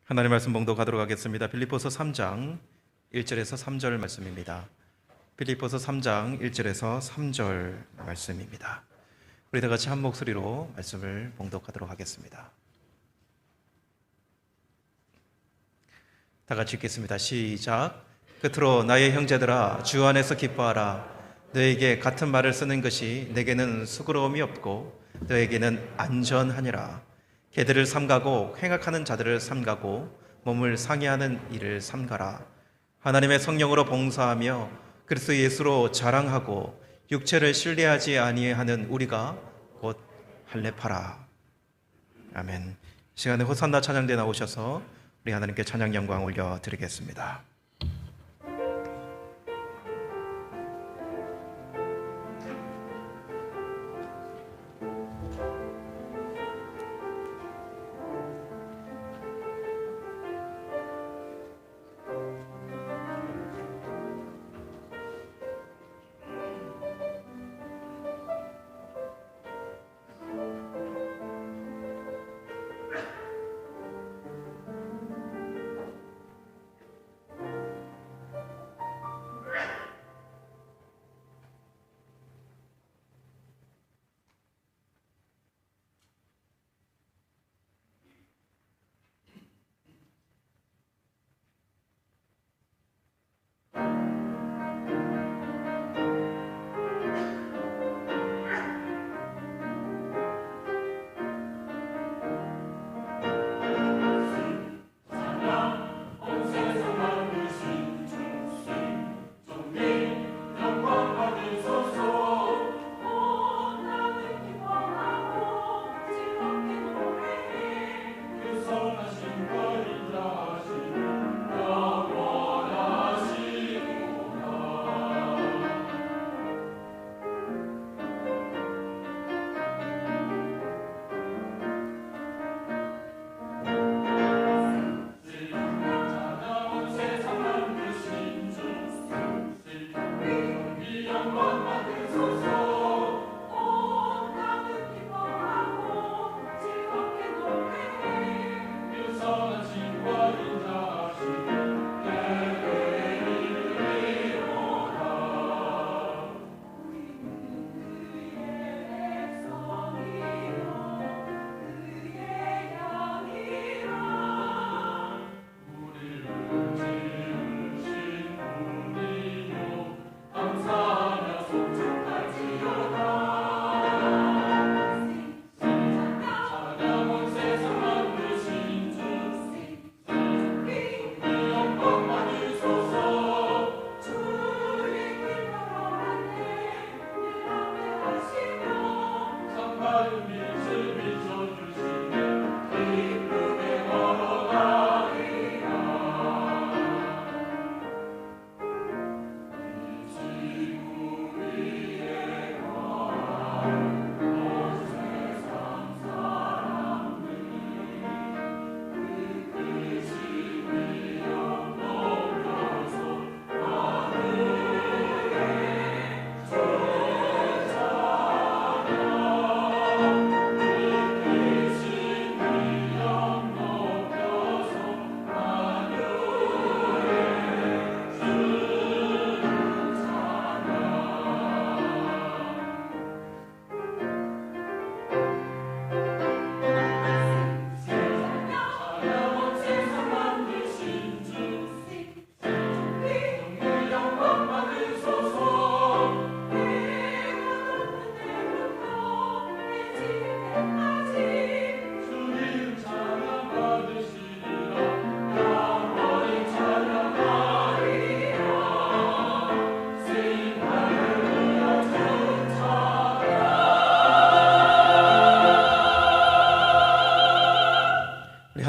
하나님의 말씀 봉독하도록 하겠습니다. 빌립보서 3장 1절에서 3절 말씀입니다. 빌립보서 3장 1절에서 3절 말씀입니다. 우리 다 같이 한 목소리로 말씀을 봉독하도록 하겠습니다. 다 같이 읽겠습니다. 시작. 끝으로 나의 형제들아, 주 안에서 기뻐하라. 너에게 같은 말을 쓰는 것이 내게는 수고로움이 없고 너에게는 안전하니라. 개들을 삼가고 행악하는 자들을 삼가고 몸을 상해하는 일을 삼가라. 하나님의 성령으로 봉사하며 그리스도 예수로 자랑하고 육체를 신뢰하지 아니하는 우리가 곧 할례파라. 아멘. 시간에 호산나 찬양대 나오셔서 우리 하나님께 찬양 영광 올려드리겠습니다.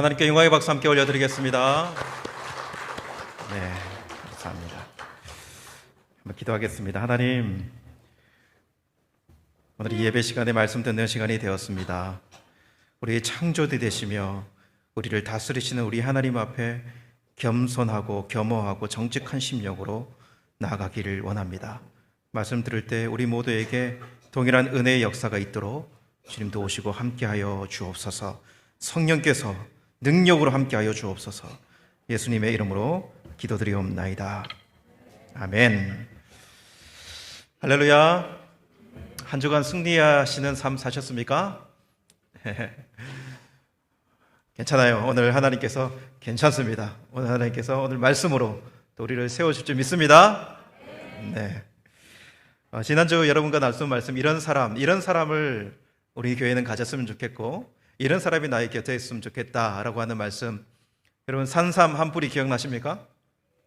하나님께 영광의 박수 함께 올려드리겠습니다. 네, 감사합니다. 한번 기도하겠습니다. 하나님, 오늘 이 예배 시간에 말씀 듣는 시간이 되었습니다. 우리의 창조주 되시며 우리를 다스리시는 우리 하나님 앞에 겸손하고 겸허하고 정직한 심령으로 나아가기를 원합니다. 말씀 들을 때 우리 모두에게 동일한 은혜의 역사가 있도록 주님도 오시고 함께하여 주옵소서. 성령께서 능력으로 함께하여 주옵소서. 예수님의 이름으로 기도드리옵나이다. 아멘. 할렐루야. 한 주간 승리하시는 삶 사셨습니까? 괜찮아요. 오늘 하나님께서 괜찮습니다. 오늘 하나님께서 오늘 말씀으로 또 우리를 세우실 줄 믿습니다. 네. 지난주 여러분과 나눈 말씀, 이런 사람을 우리 교회는 가졌으면 좋겠고, 이런 사람이 나의 곁에 있으면 좋겠다라고 하는 말씀, 여러분 산삼 한 뿌리 기억나십니까?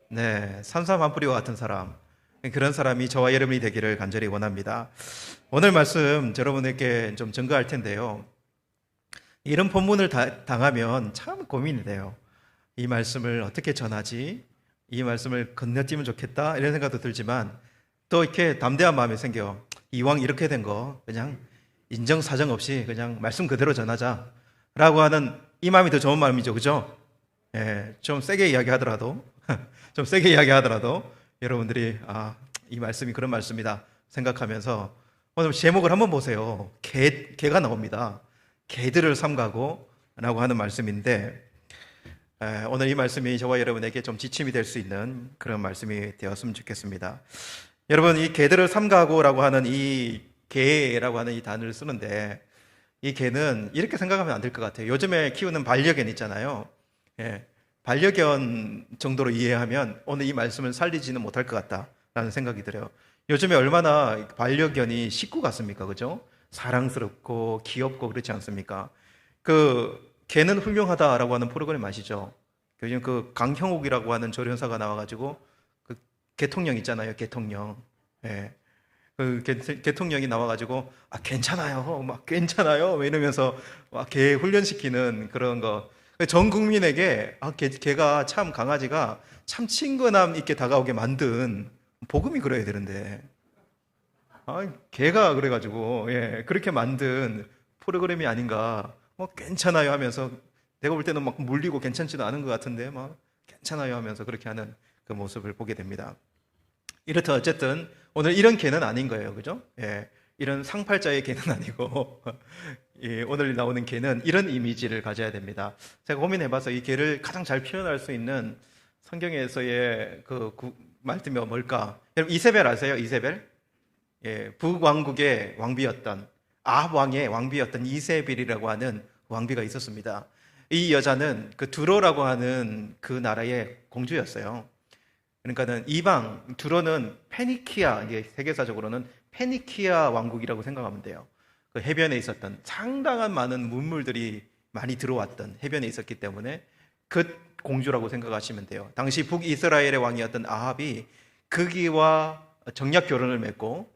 네, 산삼 한 뿌리와 같은 사람, 그런 사람이 저와 여러분이 되기를 간절히 원합니다. 오늘 말씀 여러분에게 좀 증거할 텐데요, 이런 본문을 당하면 참 고민이 돼요. 이 말씀을 어떻게 전하지? 이 말씀을 건너뛰면 좋겠다 이런 생각도 들지만, 또 이렇게 담대한 마음이 생겨. 이왕 이렇게 된 거 그냥 인정사정 없이 그냥 말씀 그대로 전하자 라고 하는 이 마음이 더 좋은 마음이죠. 그죠? 예, 좀 세게 이야기하더라도 좀 세게 이야기하더라도 여러분들이 이 말씀이 그런 말씀이다 생각하면서 오늘 제목을 한번 보세요. 개가 나옵니다. 개들을 삼가고 라고 하는 말씀인데, 오늘 이 말씀이 저와 여러분에게 좀 지침이 될 수 있는 그런 말씀이 되었으면 좋겠습니다. 여러분, 이 개들을 삼가고 라고 하는 이 개라고 하는 이 단어를 쓰는데, 이 개는 이렇게 생각하면 안 될 것 같아요. 요즘에 키우는 반려견 있잖아요. 예, 반려견 정도로 이해하면 오늘 이 말씀을 살리지는 못할 것 같다라는 생각이 들어요. 요즘에 얼마나 반려견이 식구 같습니까? 그죠? 사랑스럽고 귀엽고 그렇지 않습니까? 그 개는 훌륭하다라고 하는 프로그램 아시죠? 요즘 그 강형욱이라고 하는 조련사가 나와가지고 그 개통령 있잖아요. 개통령. 예. 그 개통령이 나와가지고 괜찮아요, 막 괜찮아요 이러면서 막 개 훈련시키는 그런 거. 전 국민에게 개가 참, 강아지가 참 친근함 있게 다가오게 만든 복음이 그래야 되는데, 개가 그래가지고 그렇게 만든 프로그램이 아닌가. 괜찮아요 하면서, 내가 볼 때는 막 물리고 괜찮지도 않은 것 같은데 막 괜찮아요 하면서 그렇게 하는 그 모습을 보게 됩니다. 이렇다 어쨌든 오늘 이런 개는 아닌 거예요. 그죠? 이런 상팔자의 개는 아니고 오늘 나오는 개는 이런 이미지를 가져야 됩니다. 제가 고민해봐서 이 개를 가장 잘 표현할 수 있는 성경에서의 그 말씀이 뭘까? 여러분 이세벨 아세요? 이세벨? 북왕국의 왕비였던, 아합 왕의 왕비였던 이세벨이라고 하는 왕비가 있었습니다. 이 여자는 그 두로라고 하는 그 나라의 공주였어요. 그러니까는 이방, 두로는 페니키아, 이게 세계사적으로는 페니키아 왕국이라고 생각하면 돼요. 그 해변에 있었던 상당한 많은 문물들이 많이 들어왔던 해변에 있었기 때문에 그 공주라고 생각하시면 돼요. 당시 북이스라엘의 왕이었던 아합이 거기와 정략 결혼을 맺고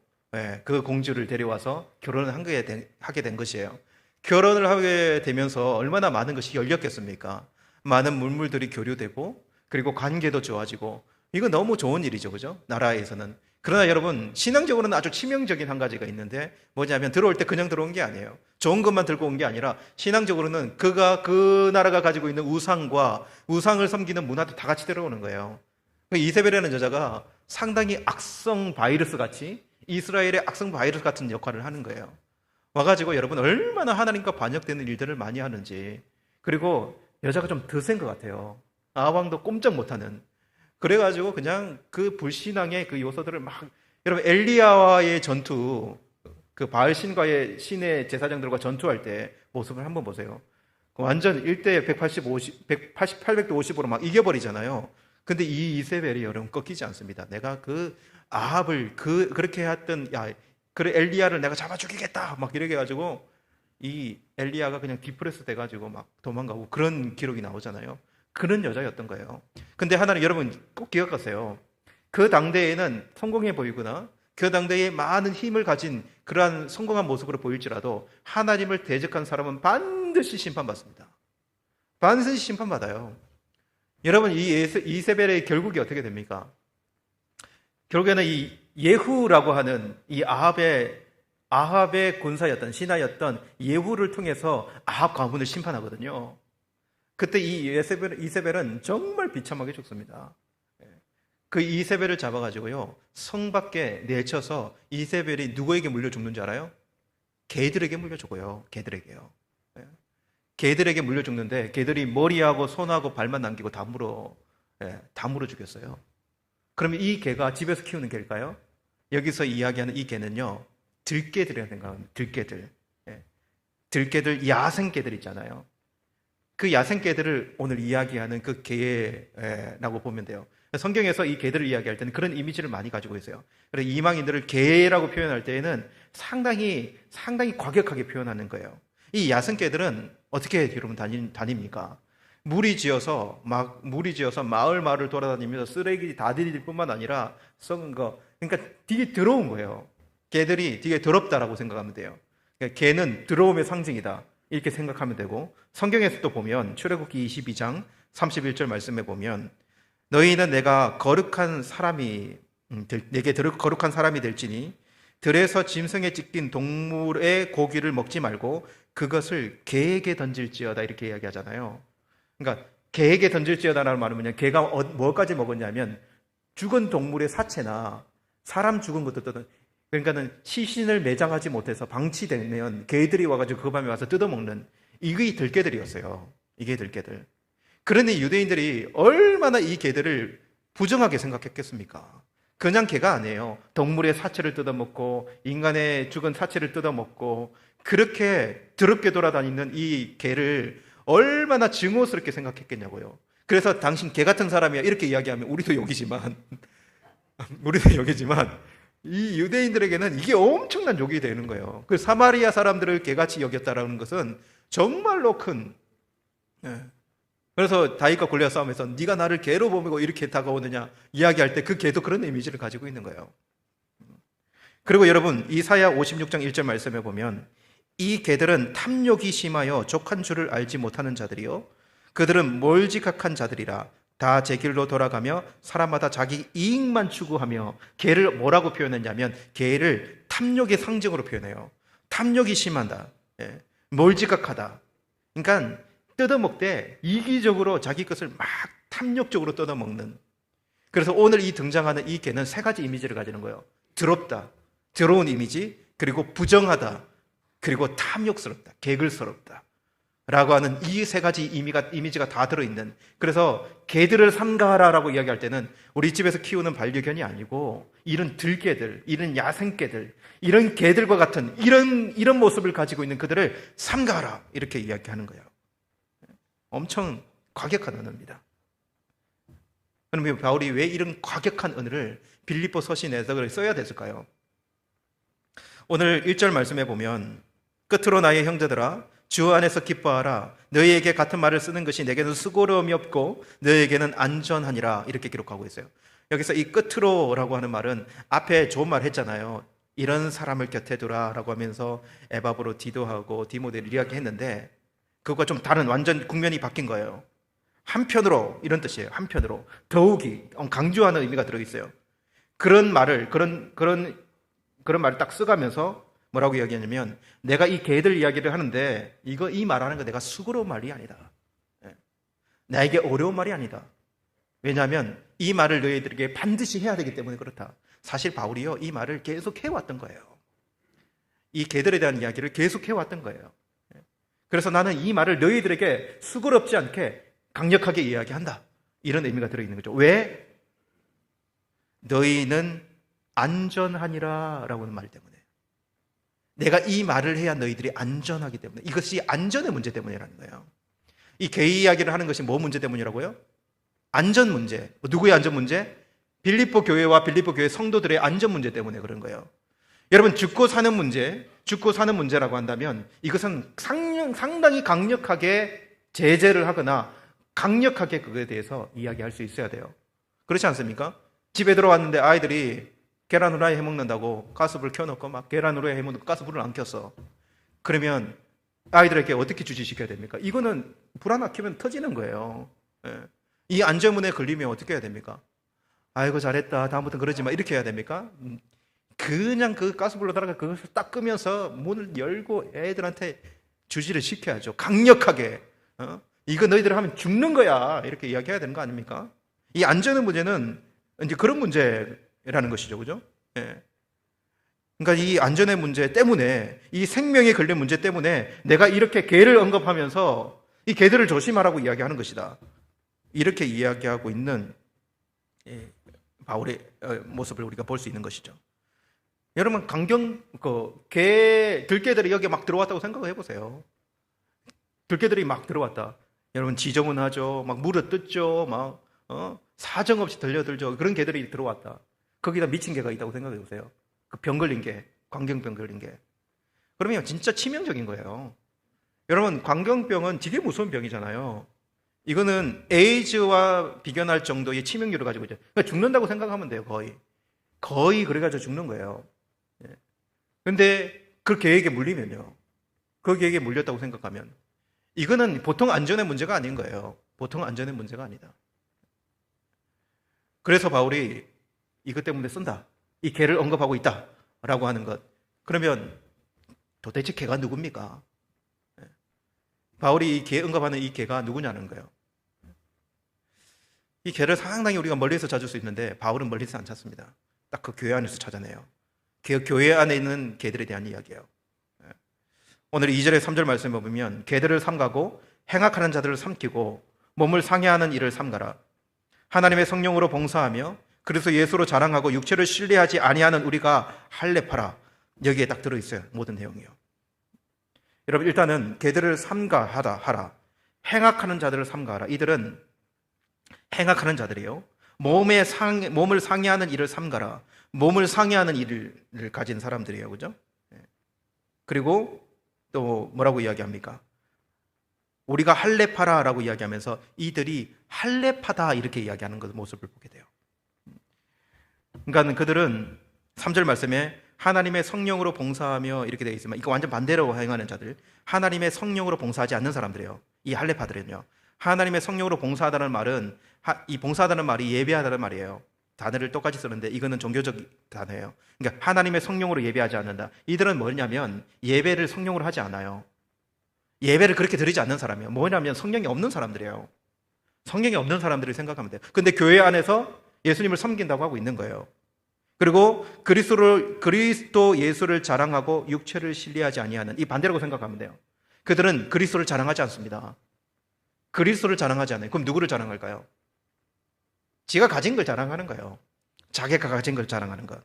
그 공주를 데려와서 결혼을 하게 된 것이에요. 결혼을 하게 되면서 얼마나 많은 것이 열렸겠습니까? 많은 문물들이 교류되고, 그리고 관계도 좋아지고, 이거 너무 좋은 일이죠. 그죠? 나라에서는. 그러나 여러분, 신앙적으로는 아주 치명적인 한 가지가 있는데, 뭐냐면 들어올 때 그냥 들어온 게 아니에요. 좋은 것만 들고 온 게 아니라, 신앙적으로는 그 나라가 가지고 있는 우상과 우상을 섬기는 문화도 다 같이 들어오는 거예요. 이세벨이라는 여자가 상당히 악성 바이러스 같이, 이스라엘의 악성 바이러스 같은 역할을 하는 거예요. 와가지고 여러분 얼마나 하나님과 반역되는 일들을 많이 하는지. 그리고 여자가 좀 더 센 것 같아요. 아왕도 꼼짝 못하는. 그래가지고 그냥 그 불신앙의 그 요소들을 막, 여러분 엘리야와의 전투, 그 바알 신과의 신의 제사장들과 전투할 때 모습을 한번 보세요. 완전 1대 800대 50으로 막 이겨버리잖아요. 근데 이 이세벨이 여러분 꺾이지 않습니다. 내가 그 아합을 그렇게 했던, 그래 엘리야를 내가 잡아 죽이겠다 막 이렇게 해가지고 이 엘리야가 그냥 디프레스 돼가지고 막 도망가고 그런 기록이 나오잖아요. 그런 여자였던 거예요. 근데 하나는 여러분 꼭 기억하세요. 그 당대에는 성공해 보이거나 그 당대에 많은 힘을 가진 그러한 성공한 모습으로 보일지라도 하나님을 대적한 사람은 반드시 심판받습니다. 반드시 심판받아요. 여러분 이 이세벨의 결국이 어떻게 됩니까? 결국에는 이 예후라고 하는 이 아합의 군사였던, 신하였던 예후를 통해서 아합 가문을 심판하거든요. 그때 이 이세벨은 정말 비참하게 죽습니다. 그 이세벨을 잡아가지고요, 성 밖에 내쳐서 이세벨이 누구에게 물려 죽는 줄 알아요? 개들에게 물려 죽어요. 개들에게요. 개들에게 물려 죽는데 개들이 머리하고 손하고 발만 남기고 다 물어 죽였어요. 그러면 이 개가 집에서 키우는 개일까요? 여기서 이야기하는 이 개는요, 들개들이라고 생각합니다. 들개들. 들개들, 야생개들 있잖아요. 그 야생개들을 오늘 이야기하는 그 개라고 보면 돼요. 성경에서 이 개들을 이야기할 때는 그런 이미지를 많이 가지고 있어요. 그래서 이방인들을 개라고 표현할 때에는 상당히 과격하게 표현하는 거예요. 이 야생개들은 어떻게 여러분 다닙니까? 무리지어서 마을을 돌아다니면서 쓰레기 다 들일 뿐만 아니라 썩은 거, 그러니까 되게 더러운 거예요. 개들이 되게 더럽다라고 생각하면 돼요. 그러니까 개는 더러움의 상징이다, 이렇게 생각하면 되고, 성경에서 또 보면 출애굽기 22장 31절 말씀에 보면 너희는 내가 거룩한 사람이 될지니 들에서 짐승에 찢긴 동물의 고기를 먹지 말고 그것을 개에게 던질지어다, 이렇게 이야기하잖아요. 그러니까 개에게 던질지어다라는 말은 뭐냐, 개가 뭐까지 먹었냐면 죽은 동물의 사체나 사람 죽은 것도 그러니까는 시신을 매장하지 못해서 방치되면 개들이 와가지고 그 밤에 와서 뜯어먹는, 이게 들개들이었어요. 이게 들개들. 그러니 유대인들이 얼마나 이 개들을 부정하게 생각했겠습니까? 그냥 개가 아니에요. 동물의 사체를 뜯어먹고 인간의 죽은 사체를 뜯어먹고 그렇게 더럽게 돌아다니는 이 개를 얼마나 증오스럽게 생각했겠냐고요. 그래서 당신 개 같은 사람이야, 이렇게 이야기하면 우리도 욕이지만 이 유대인들에게는 이게 엄청난 욕이 되는 거예요. 그 사마리아 사람들을 개같이 여겼다라는 것은 정말로 큰. 그래서 다윗과 골리앗 싸움에서 네가 나를 개로 보고 이렇게 다가오느냐 이야기할 때 그 개도 그런 이미지를 가지고 있는 거예요. 그리고 여러분, 이사야 56장 1절 말씀에 보면 이 개들은 탐욕이 심하여 족한 줄을 알지 못하는 자들이요 그들은 몰지각한 자들이라 다 제 길로 돌아가며 사람마다 자기 이익만 추구하며, 개를 뭐라고 표현했냐면 개를 탐욕의 상징으로 표현해요. 탐욕이 심하다, 몰지각하다. 그러니까 뜯어먹되 이기적으로 자기 것을 막 탐욕적으로 뜯어먹는. 그래서 오늘 이 등장하는 이 개는 세 가지 이미지를 가지는 거예요. 더럽다, 더러운 이미지, 그리고 부정하다, 그리고 탐욕스럽다, 개글스럽다 라고 하는 이 세 가지 이미지가 다 들어있는. 그래서 개들을 삼가하라라고 이야기할 때는 우리 집에서 키우는 반려견이 아니고 이런 들개들, 이런 야생개들, 이런 개들과 같은 이런 모습을 가지고 있는 그들을 삼가하라, 이렇게 이야기하는 거예요. 엄청 과격한 언어입니다. 그러면 바울이 왜 이런 과격한 언어를 빌립보 서신에서 써야 됐을까요? 오늘 1절 말씀해 보면 끝으로 나의 형제들아 주 안에서 기뻐하라. 너희에게 같은 말을 쓰는 것이 내게는 수고로움이 없고 너희에게는 안전하니라, 이렇게 기록하고 있어요. 여기서 이 끝으로라고 하는 말은 앞에 좋은 말 했잖아요. 이런 사람을 곁에 두라 라고 하면서 에바브로 디도하고 디모데를 이야기했는데 그것과 좀 다른, 완전 국면이 바뀐 거예요. 한편으로, 이런 뜻이에요. 한편으로 더욱이 강조하는 의미가 들어있어요. 그런 말을 딱 써가면서 뭐라고 이야기하냐면 내가 이 개들 이야기를 하는데 이 말하는 거 내가 수고로운 말이 아니다. 나에게 어려운 말이 아니다. 왜냐하면 이 말을 너희들에게 반드시 해야 되기 때문에 그렇다. 사실 바울이요, 이 말을 계속 해왔던 거예요. 이 개들에 대한 이야기를 계속 해왔던 거예요. 그래서 나는 이 말을 너희들에게 수고롭지 않게 강력하게 이야기한다, 이런 의미가 들어있는 거죠. 왜? 너희는 안전하니라 라고 하는 말 때문에. 내가 이 말을 해야 너희들이 안전하기 때문에. 이것이 안전의 문제 때문이라는 거예요. 이 개 이야기를 하는 것이 뭐 문제 때문이라고요? 안전 문제. 누구의 안전 문제? 빌립보 교회와 빌립보 교회 성도들의 안전 문제 때문에 그런 거예요. 여러분, 죽고 사는 문제라고 한다면 이것은 상당히 강력하게 제재를 하거나 강력하게 그거에 대해서 이야기할 수 있어야 돼요. 그렇지 않습니까? 집에 들어왔는데 아이들이 계란 후라이 해먹는다고 가스불 켜놓고 막 계란 후라이 해먹는 가스불을 안 켰어. 그러면 아이들에게 어떻게 주지시켜야 됩니까? 이거는 불 하나 켜면 터지는 거예요. 이 안전문에 걸리면 어떻게 해야 됩니까? 아이고 잘했다, 다음부터 그러지 마, 이렇게 해야 됩니까? 그냥 그 가스불로 달아가 그것을 딱 끄면서 문을 열고 애들한테 주지를 시켜야죠. 강력하게. 이거 너희들 하면 죽는 거야, 이렇게 이야기해야 되는 거 아닙니까? 이 안전의 문제는 이제 그런 문제라는 것이죠. 그죠? 예. 그러니까 이 안전의 문제 때문에, 이 생명에 걸린 문제 때문에 내가 이렇게 개를 언급하면서 이 개들을 조심하라고 이야기하는 것이다. 이렇게 이야기하고 있는 바울의 모습을 우리가 볼 수 있는 것이죠. 여러분, 들개들이 여기 막 들어왔다고 생각을 해보세요. 들개들이 막 들어왔다. 여러분, 지저분 하죠. 막 물어 뜯죠. 막, 사정없이 들려들죠. 그런 개들이 들어왔다. 거기다 미친 개가 있다고 생각해 보세요. 그 병 걸린 개, 광견병 걸린 개. 그러면 진짜 치명적인 거예요. 여러분, 광견병은 되게 무서운 병이잖아요. 이거는 에이즈와 비견할 정도의 치명률을 가지고 있죠. 그러니까 죽는다고 생각하면 돼요, 거의 그래가지고 죽는 거예요. 근데 그 개에게 물리면요. 그 개에게 물렸다고 생각하면 이거는 보통 안전의 문제가 아닌 거예요. 보통 안전의 문제가 아니다. 그래서 바울이 이것 때문에 쓴다. 이 개를 언급하고 있다라고 하는 것. 그러면 도대체 개가 누굽니까? 바울이 이 개 언급하는 이 개가 누구냐는 거예요. 이 개를 상당히 우리가 멀리서 찾을 수 있는데 바울은 멀리서 안 찾습니다. 딱 그 교회 안에서 찾아내요. 교회 안에 있는 개들에 대한 이야기예요. 오늘 2절에 3절 말씀을 보면 개들을 삼가고 행악하는 자들을 삼키고 몸을 상해하는 일을 삼가라. 하나님의 성령으로 봉사하며 그래서 예수로 자랑하고 육체를 신뢰하지 아니하는 우리가 할례파라. 여기에 딱 들어있어요. 모든 내용이요. 여러분, 일단은 개들을 삼가하라. 행악하는 자들을 삼가하라. 이들은 행악하는 자들이요. 몸을 상해하는 일을 삼가라. 몸을 상해하는 일을 가진 사람들이에요. 그죠? 그리고 또 뭐라고 이야기합니까? 우리가 할례파라라고 이야기하면서 이들이 할례파다 이렇게 이야기하는 그 모습을 보게 돼요. 그러니까 그들은 3절 말씀에 하나님의 성령으로 봉사하며 이렇게 되어 있으면 이거 완전 반대로 행하는 자들, 하나님의 성령으로 봉사하지 않는 사람들이에요. 이 할례파들은요. 하나님의 성령으로 봉사하다는 말은 이 봉사하다는 말이 예배하다는 말이에요. 단어를 똑같이 쓰는데 이거는 종교적 단어예요. 그러니까 하나님의 성령으로 예배하지 않는다. 이들은 뭐냐면 예배를 성령으로 하지 않아요. 예배를 그렇게 드리지 않는 사람이에요. 뭐냐면 성령이 없는 사람들이에요. 성령이 없는 사람들을 생각하면 돼요. 근데 교회 안에서 예수님을 섬긴다고 하고 있는 거예요. 그리고 그리스도 예수를 자랑하고 육체를 신뢰하지 아니하는 이 반대라고 생각하면 돼요. 그들은 그리스도를 자랑하지 않습니다. 그리스도를 자랑하지 않아요. 그럼 누구를 자랑할까요? 지가 가진 걸 자랑하는 거예요. 자기가 가진 걸 자랑하는 것.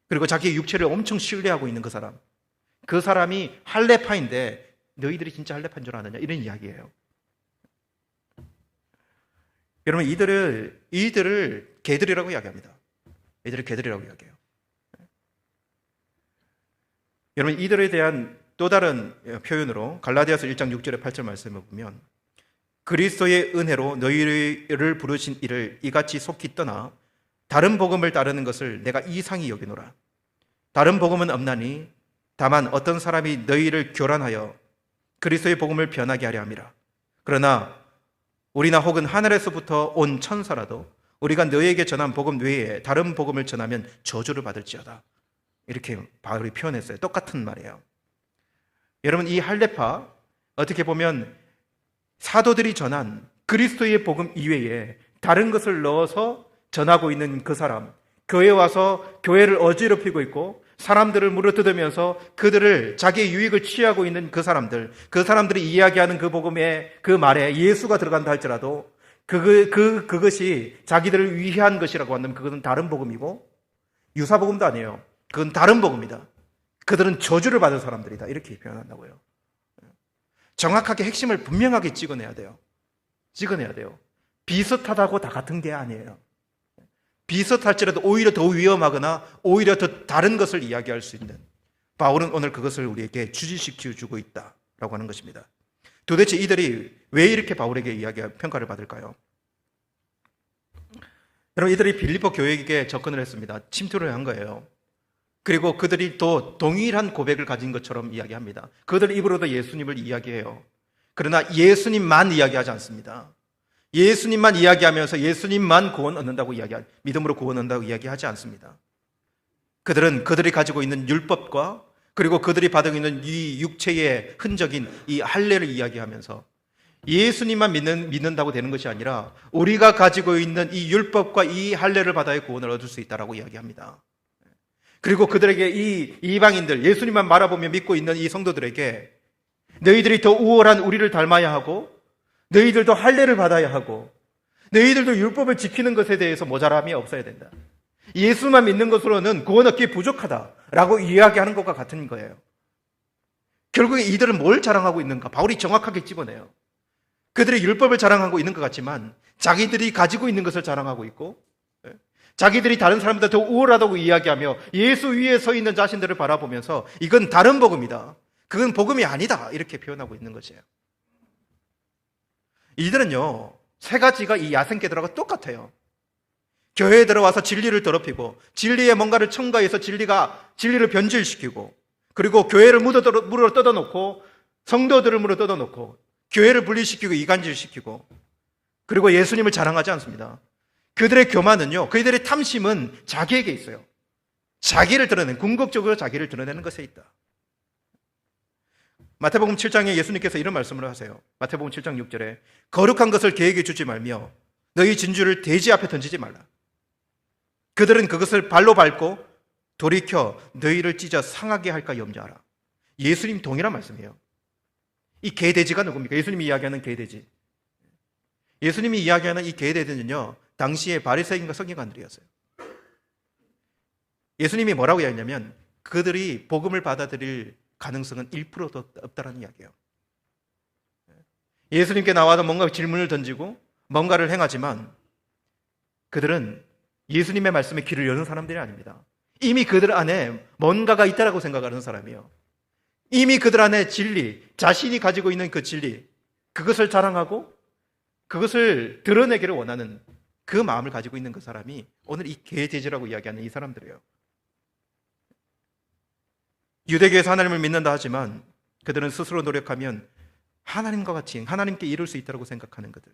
그리고 자기의 육체를 엄청 신뢰하고 있는 그 사람. 그 사람이 할례파인데 너희들이 진짜 할례파인 줄 아느냐? 이런 이야기예요. 여러분, 이들을 개들이라고 이야기합니다. 이들을 개들이라고 이야기해요. 여러분, 이들에 대한 또 다른 표현으로 갈라디아서 1장 6절에 8절 말씀을 보면 그리스도의 은혜로 너희를 부르신 이를 이같이 속히 떠나 다른 복음을 따르는 것을 내가 이상히 여기노라. 다른 복음은 없나니 다만 어떤 사람이 너희를 교란하여 그리스도의 복음을 변하게 하려 함이라. 그러나 우리나 혹은 하늘에서부터 온 천사라도 우리가 너희에게 전한 복음 외에 다른 복음을 전하면 저주를 받을지어다. 이렇게 바울이 표현했어요. 똑같은 말이에요. 여러분, 이 할례파 어떻게 보면 사도들이 전한 그리스도의 복음 이외에 다른 것을 넣어서 전하고 있는 그 사람, 교회에 와서 교회를 어지럽히고 있고 사람들을 물어뜯으면서 그들을 자기의 유익을 취하고 있는 그 사람들이 이야기하는 그 복음에 그 말에 예수가 들어간다 할지라도 그것이 자기들을 위한 것이라고 한다면 그것은 다른 복음이고 유사복음도 아니에요. 그건 다른 복음이다. 그들은 저주를 받은 사람들이다. 이렇게 표현한다고요. 정확하게 핵심을 분명하게 찍어내야 돼요. 비슷하다고 다 같은 게 아니에요. 비슷할지라도 오히려 더 위험하거나 오히려 더 다른 것을 이야기할 수 있는, 바울은 오늘 그것을 우리에게 주지시켜주고 있다라고 하는 것입니다. 도대체 이들이 왜 이렇게 바울에게 평가를 받을까요? 여러분, 이들이 빌립보 교회에게 접근을 했습니다. 침투를 한 거예요. 그리고 그들이 또 동일한 고백을 가진 것처럼 이야기합니다. 그들 입으로도 예수님을 이야기해요. 그러나 예수님만 이야기하지 않습니다. 예수님만 이야기하면서 예수님만 구원 얻는다고 믿음으로 구원 얻는다고 이야기하지 않습니다. 그들은 그들이 가지고 있는 율법과 그리고 그들이 받고 있는 이 육체의 흔적인 이 할례를 이야기하면서 예수님만 믿는다고 되는 것이 아니라 우리가 가지고 있는 이 율법과 이 할례를 받아야 구원을 얻을 수 있다라고 이야기합니다. 그리고 그들에게 이 이방인들, 예수님만 바라보며 믿고 있는 이 성도들에게 너희들이 더 우월한 우리를 닮아야 하고 너희들도 할례를 받아야 하고 너희들도 율법을 지키는 것에 대해서 모자람이 없어야 된다. 예수만 믿는 것으로는 구원 얻기 부족하다라고 이야기하는 것과 같은 거예요. 결국에 이들은 뭘 자랑하고 있는가? 바울이 정확하게 집어내요. 그들이 율법을 자랑하고 있는 것 같지만 자기들이 가지고 있는 것을 자랑하고 있고 자기들이 다른 사람보다 더 우월하다고 이야기하며 예수 위에 서 있는 자신들을 바라보면서 이건 다른 복음이다. 그건 복음이 아니다. 이렇게 표현하고 있는 것이에요. 이들은요, 세 가지가 이 야생개들하고 똑같아요. 교회에 들어와서 진리를 더럽히고 진리에 뭔가를 첨가해서 진리를 변질시키고 그리고 교회를 물어 뜯어놓고 성도들을 물어 뜯어놓고 교회를 분리시키고 이간질시키고 그리고 예수님을 자랑하지 않습니다. 그들의 교만은요, 그들의 탐심은 자기에게 있어요. 자기를 드러내는, 궁극적으로 자기를 드러내는 것에 있다. 마태복음 7장에 예수님께서 이런 말씀을 하세요. 마태복음 7장 6절에 거룩한 것을 개에게 주지 말며 너희 진주를 돼지 앞에 던지지 말라. 그들은 그것을 발로 밟고 돌이켜 너희를 찢어 상하게 할까 염려하라. 예수님 동일한 말씀이에요. 이 개돼지가 누굽니까? 예수님이 이야기하는 개돼지. 예수님이 이야기하는 이 개돼지는요, 당시에 바리새인과 서기관들이었어요. 예수님이 뭐라고 이야기하냐면 그들이 복음을 받아들일 가능성은 1%도 없다라는 이야기예요. 예수님께 나와서 뭔가 질문을 던지고 뭔가를 행하지만 그들은 예수님의 말씀에 귀를 여는 사람들이 아닙니다. 이미 그들 안에 뭔가가 있다라고 생각하는 사람이에요. 이미 그들 안에 진리, 자신이 가지고 있는 그 진리, 그것을 자랑하고 그것을 드러내기를 원하는 그 마음을 가지고 있는 그 사람이 오늘 이 개돼지라고 이야기하는 이 사람들이에요. 유대교에서 하나님을 믿는다 하지만 그들은 스스로 노력하면 하나님과 같이 하나님께 이룰 수 있다고 생각하는 그들.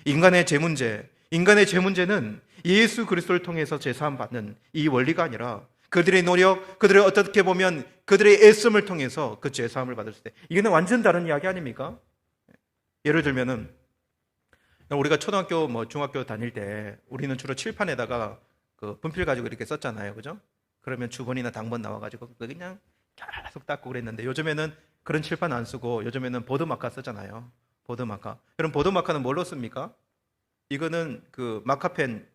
인간의 죄 문제는 예수 그리스도를 통해서 제사함 받는 이 원리가 아니라 그들의 노력, 그들의 어떻게 보면 그들의 애씀을 통해서 그 제사함을 받을 때 이거는 완전 다른 이야기 아닙니까? 예를 들면은 우리가 초등학교, 중학교 다닐 때 우리는 주로 칠판에다가 그 분필 가지고 이렇게 썼잖아요, 그죠? 그러면 주번이나 당번 나와가지고 그냥 계속 닦고 그랬는데 요즘에는 그런 칠판 안 쓰고 요즘에는 보드마카 쓰잖아요. 보드마카. 여러분 보드마카는 뭘로 씁니까? 이거는 그 마카펜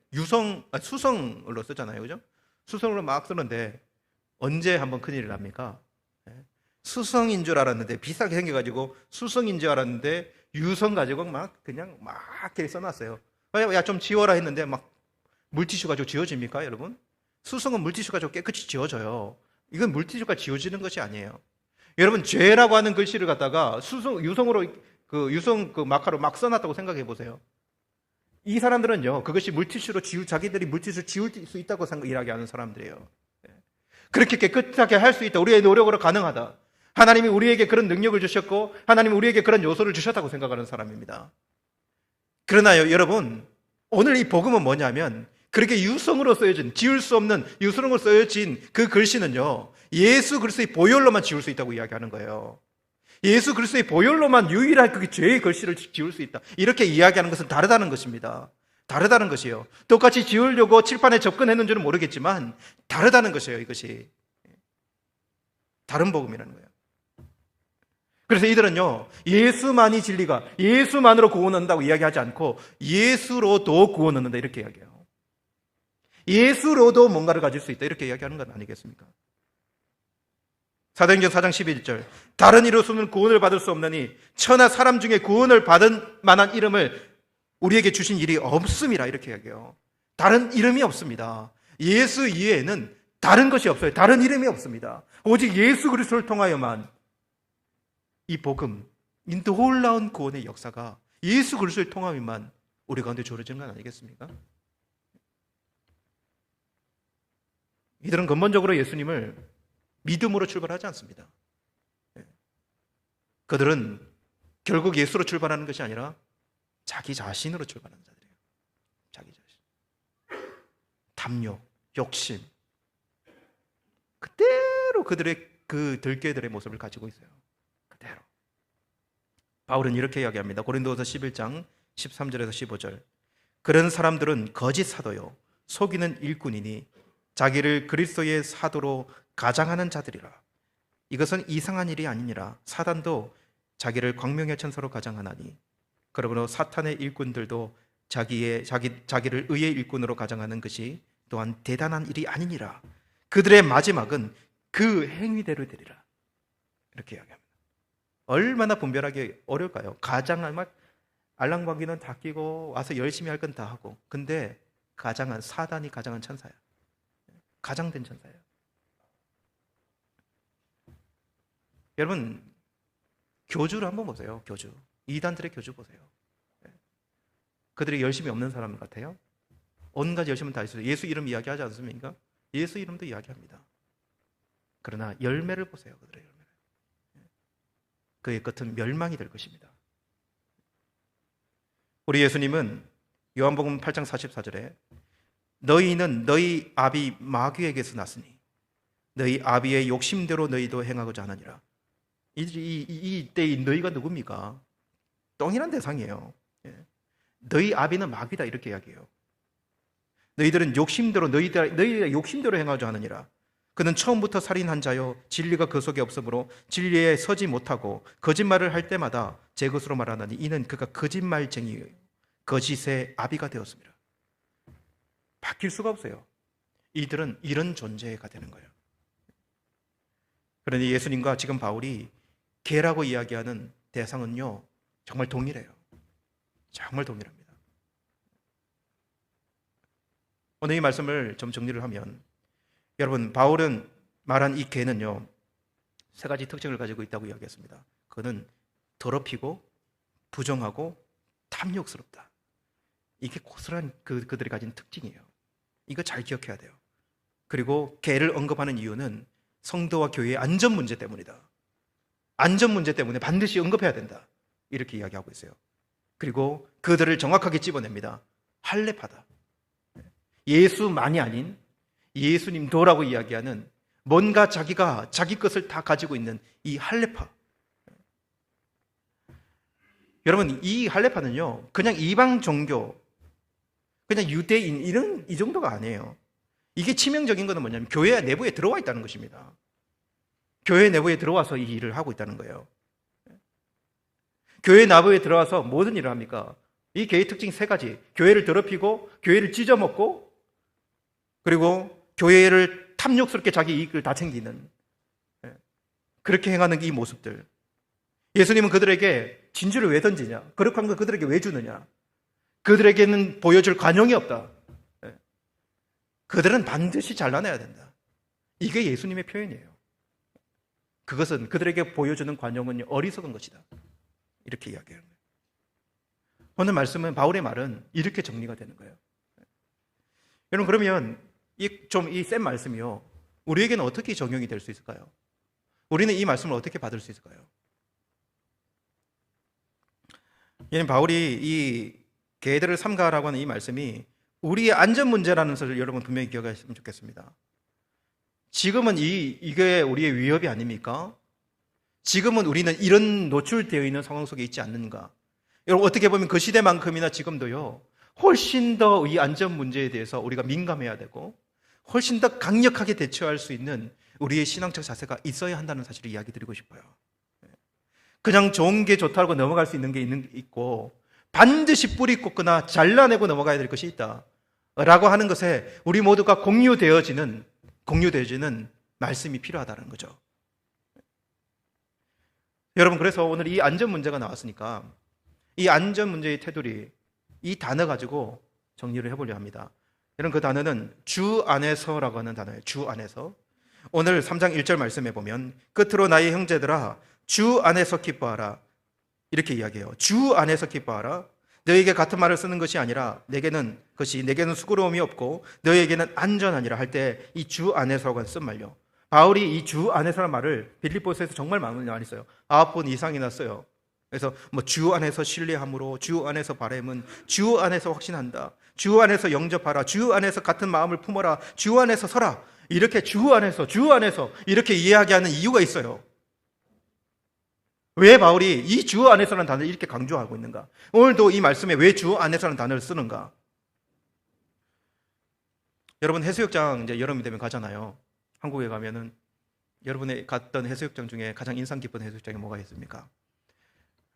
수성으로 쓰잖아요, 그죠? 수성으로 막 쓰는데 언제 한번 큰일이 납니까? 수성인 줄 알았는데 비싸게 생겨가지고 수성인 줄 알았는데 유성 가지고 그냥 이렇게 써놨어요. 야 좀 지워라 했는데 막 물티슈 가지고 지워집니까, 여러분? 수성은 물티슈 가지고 깨끗이 지워져요. 이건 물티슈가 지워지는 것이 아니에요. 여러분 죄라고 하는 글씨를 갖다가 유성으로 유성 마카로 막 써놨다고 생각해 보세요. 이 사람들은요, 그것이 자기들이 물티슈 지울 수 있다고 이야기하는 사람들이에요. 그렇게 깨끗하게 할 수 있다. 우리의 노력으로 가능하다. 하나님이 우리에게 그런 능력을 주셨고, 하나님이 우리에게 그런 요소를 주셨다고 생각하는 사람입니다. 그러나요, 여러분, 오늘 이 복음은 뭐냐면, 그렇게 유성으로 쓰여진, 지울 수 없는 유성으로 쓰여진 그 글씨는요, 예수 그리스도의 보혈로만 지울 수 있다고 이야기하는 거예요. 예수 그리스도의 보혈로만 유일한 그 죄의 글씨를 지울 수 있다. 이렇게 이야기하는 것은 다르다는 것입니다. 다르다는 것이에요. 똑같이 지우려고 칠판에 접근했는 줄은 모르겠지만 다르다는 것이에요. 이것이 다른 복음이라는 거예요. 그래서 이들은요, 예수만이 진리가, 예수만으로 구원한다고 이야기하지 않고 예수로도 구원한다 이렇게 이야기해요. 예수로도 뭔가를 가질 수 있다 이렇게 이야기하는 건 아니겠습니까? 사도행전 4장 11절 다른 이로서는 구원을 받을 수 없느니 천하 사람 중에 구원을 받은 만한 이름을 우리에게 주신 일이 없음이라 이렇게 이야기해요. 다른 이름이 없습니다. 예수 이외에는 다른 것이 없어요. 다른 이름이 없습니다. 오직 예수 그리스도를 통하여만 이 복음, 이 놀라운 구원의 역사가 예수 그리스도를 통하여만 우리 가운데 주어지는 건 아니겠습니까? 이들은 근본적으로 예수님을 믿음으로 출발하지 않습니다. 그들은 결국 예수로 출발하는 것이 아니라 자기 자신으로 출발하는 자들이에요. 자기 자신. 탐욕, 욕심. 그대로 그들의 그 들깨들의 모습을 가지고 있어요. 그대로. 바울은 이렇게 이야기합니다. 고린도후서 11장 13절에서 15절. 그런 사람들은 거짓 사도요 속이는 일꾼이니 자기를 그리스도의 사도로 가장하는 자들이라. 이것은 이상한 일이 아니니라. 사단도 자기를 광명의 천사로 가장하나니, 그러므로 사탄의 일꾼들도 자기를 의의 일꾼으로 가장하는 것이 또한 대단한 일이 아니니라. 그들의 마지막은 그 행위대로 되리라. 이렇게 이야기합니다. 얼마나 분별하기 어려울까요? 가장한 막 알랑방귀는 다 끼고 와서 열심히 할 건 다 하고, 근데 사단이 가장한 천사야. 가장된 천사예요. 여러분, 교주를 한번 보세요. 교주, 이단들의 교주 보세요. 그들이 열심히 없는 사람 같아요? 온갖 열심은 다 있어요. 예수 이름 이야기하지 않습니까? 예수 이름도 이야기합니다. 그러나 열매를 보세요. 그들의 열매를. 그의 끝은 멸망이 될 것입니다. 우리 예수님은 요한복음 8장 44절에 너희는 너희 아비 마귀에게서 났으니 너희 아비의 욕심대로 너희도 행하고자 하느니라. 이때의 너희가 누굽니까? 똥이란 대상이에요. 너희 아비는 마귀다, 이렇게 이야기해요. 너희들은 욕심대로 너희의 욕심대로 행하고자 하느니라. 그는 처음부터 살인한 자요 진리가 그 속에 없으므로 진리에 서지 못하고 거짓말을 할 때마다 제 것으로 말하나니 이는 그가 거짓말쟁이요 거짓의 아비가 되었습니다. 바뀔 수가 없어요. 이들은 이런 존재가 되는 거예요. 그런데 예수님과 지금 바울이 개라고 이야기하는 대상은요, 정말 동일해요. 정말 동일합니다. 오늘 이 말씀을 좀 정리를 하면, 여러분, 바울은 말한 이 개는요, 세 가지 특징을 가지고 있다고 이야기했습니다. 그는 더럽히고 부정하고 탐욕스럽다. 이게 고스란히 그들이 가진 특징이에요. 이거 잘 기억해야 돼요. 그리고 개를 언급하는 이유는 성도와 교회의 안전 문제 때문이다. 안전 문제 때문에 반드시 언급해야 된다. 이렇게 이야기하고 있어요. 그리고 그들을 정확하게 집어냅니다. 할례파다. 예수만이 아닌 예수님도라고 이야기하는 뭔가 자기가 자기 것을 다 가지고 있는 이 할례파. 여러분, 이 할례파는요, 그냥 이방 종교, 그냥 유대인 이 정도가 아니에요. 이게 치명적인 것은 뭐냐면 교회 내부에 들어와 있다는 것입니다. 교회 내부에 들어와서 이 일을 하고 있다는 거예요. 교회 내부에 들어와서 모든 일을 합니까? 이 개의 특징 세 가지. 교회를 더럽히고 교회를 찢어먹고, 그리고 교회를 탐욕스럽게 자기 이익을 다 챙기는, 그렇게 행하는 이 모습들. 예수님은 그들에게 진주를 왜 던지냐? 거룩한 걸 그들에게 왜 주느냐? 그들에게는 보여줄 관용이 없다. 그들은 반드시 잘라내야 된다. 이게 예수님의 표현이에요. 그것은 그들에게 보여주는 관용은 어리석은 것이다. 이렇게 이야기하는 거예요. 오늘 말씀은, 바울의 말은 이렇게 정리가 되는 거예요. 여러분, 그러면 이 센 말씀이요, 우리에게는 어떻게 적용이 될 수 있을까요? 우리는 이 말씀을 어떻게 받을 수 있을까요? 얘는 바울이 이 개들을 삼가라고 하는 이 말씀이 우리의 안전 문제라는 것을 여러분 분명히 기억하시면 좋겠습니다. 지금은 이게 우리의 위협이 아닙니까? 지금은 우리는 이런 노출되어 있는 상황 속에 있지 않는가? 여러분, 어떻게 보면 그 시대만큼이나 지금도요, 훨씬 더 이 안전 문제에 대해서 우리가 민감해야 되고 훨씬 더 강력하게 대처할 수 있는 우리의 신앙적 자세가 있어야 한다는 사실을 이야기 드리고 싶어요. 그냥 좋은 게 좋다고 넘어갈 수 있는 게 있고 반드시 뿌리 꽂거나 잘라내고 넘어가야 될 것이 있다 라고 하는 것에 우리 모두가 공유되어지는 말씀이 필요하다는 거죠. 여러분, 그래서 오늘 이 안전 문제가 나왔으니까 이 안전 문제의 테두리, 이 단어 가지고 정리를 해보려 합니다. 여러분, 그 단어는 주 안에서라고 하는 단어예요. 주 안에서. 오늘 3장 1절 말씀에 보면 끝으로 나의 형제들아 주 안에서 기뻐하라, 이렇게 이야기해요. 주 안에서 기뻐하라. 너에게 같은 말을 쓰는 것이 아니라 내게는 수고로움이 없고 너에게는 안전하니라 할 때 이 주 안에서라고 쓴 말요. 바울이 이 주 안에서라는 말을 빌립보서에서 정말 많이 써요. 9번 이상이나 써요. 그래서 주 안에서 신뢰함으로, 주 안에서 바람은, 주 안에서 확신한다, 주 안에서 영접하라, 주 안에서 같은 마음을 품어라, 주 안에서 서라, 이렇게 주 안에서 이렇게 이야기하는 이유가 있어요. 왜 바울이 이 주 안에서라는 단어를 이렇게 강조하고 있는가? 오늘도 이 말씀에 왜 주 안에서라는 단어를 쓰는가? 여러분 해수욕장 이제 여름이 되면 가잖아요. 한국에 가면은 여러분이 갔던 해수욕장 중에 가장 인상 깊은 해수욕장이 뭐가 있습니까?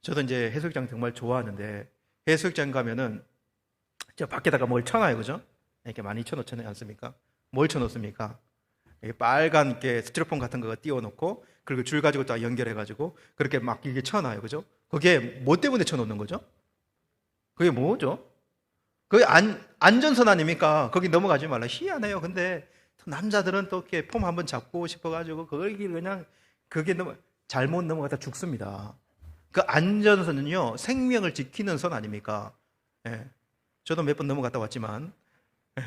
저도 이제 해수욕장 정말 좋아하는데 해수욕장 가면은 저 밖에다가 뭘 쳐놔요, 그죠? 이렇게 많이 쳐놓지 않습니까? 뭘 쳐놓습니까? 이렇게 빨간 게 스티로폼 같은 거 띄워놓고 그리고 줄 가지고 또 연결해가지고 그렇게 막 이렇게 쳐놔요, 그죠? 그게 뭐 때문에 쳐놓는 거죠? 그게 뭐죠? 그게 안전선 아닙니까? 거기 넘어가지 말라. 희한해요. 근데 남자들은 또 이렇게 폼 한번 잡고 싶어가지고 거기 그냥 그게 잘못 넘어가다 죽습니다. 그 안전선은요 생명을 지키는 선 아닙니까? 예. 저도 몇 번 넘어갔다 왔지만 예.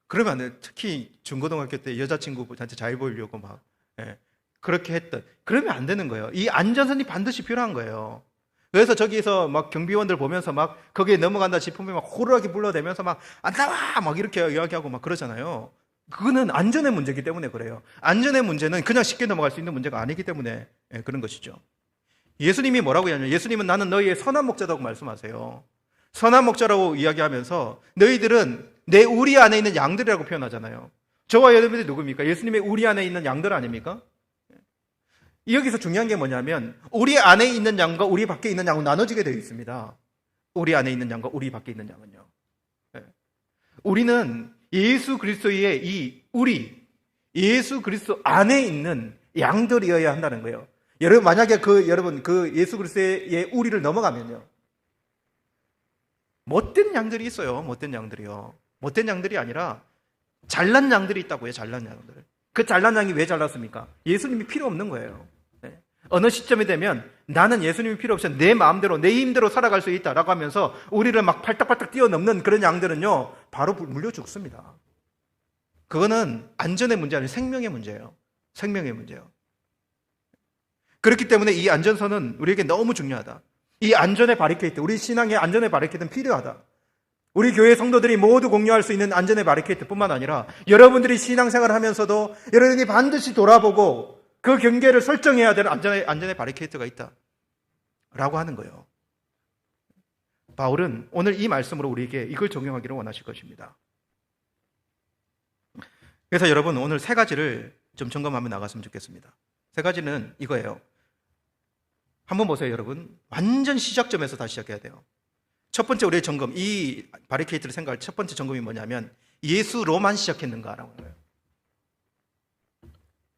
그러면 안 돼요. 특히 중고등학교 때 여자친구한테 잘 보이려고 막 예. 그렇게 했던 그러면 안 되는 거예요. 이 안전선이 반드시 필요한 거예요. 그래서 저기서 막 경비원들 보면서 막 거기에 넘어간다 싶으면 막 호루라기 불러대면서 막 안 나와 막 이렇게 이야기하고 막 그러잖아요. 그거는 안전의 문제이기 때문에 그래요. 안전의 문제는 그냥 쉽게 넘어갈 수 있는 문제가 아니기 때문에 예, 그런 것이죠. 예수님이 뭐라고 하냐면 예수님은 나는 너희의 선한 목자라고 말씀하세요. 선한 목자라고 이야기하면서 너희들은 내 우리 안에 있는 양들이라고 표현하잖아요. 저와 여러분들이 누굽니까? 예수님의 우리 안에 있는 양들 아닙니까? 여기서 중요한 게 뭐냐면 우리 안에 있는 양과 우리 밖에 있는 양은 나눠지게 되어 있습니다. 우리 안에 있는 양과 우리 밖에 있는 양은요. 우리는 예수 그리스도의 예수 그리스도 안에 있는 양들이어야 한다는 거예요. 여러분 만약에 여러분 예수 그리스도의 우리를 넘어가면요. 못된 양들이 있어요. 못된 양들이요. 못된 양들이 아니라 잘난 양들이 있다고요. 잘난 양들. 그 잘난 양이 왜 잘났습니까? 예수님이 필요 없는 거예요. 네. 어느 시점이 되면 나는 예수님이 필요 없이 내 마음대로 내 힘대로 살아갈 수 있다라고 하면서 우리를 막 팔딱팔딱 뛰어넘는 그런 양들은요 바로 물려 죽습니다. 그거는 안전의 문제 아니라 생명의 문제예요. 생명의 문제예요. 그렇기 때문에 이 안전선은 우리에게 너무 중요하다. 이 안전의 바리케이트, 우리 신앙의 안전의 바리케이트는 필요하다. 우리 교회 성도들이 모두 공유할 수 있는 안전의 바리케이트뿐만 아니라 여러분들이 신앙생활을 하면서도 여러분이 반드시 돌아보고 그 경계를 설정해야 되는 안전의 바리케이트가 있다 라고 하는 거예요. 바울은 오늘 이 말씀으로 우리에게 이걸 적용하기를 원하실 것입니다. 그래서 여러분 오늘 세 가지를 좀 점검하며 나갔으면 좋겠습니다. 세 가지는 이거예요. 한번 보세요, 여러분. 완전 시작점에서 다시 시작해야 돼요. 첫 번째 우리의 점검, 이 바리케이트를 생각할 첫 번째 점검이 뭐냐면 예수로만 시작했는가라고 하는 거예요.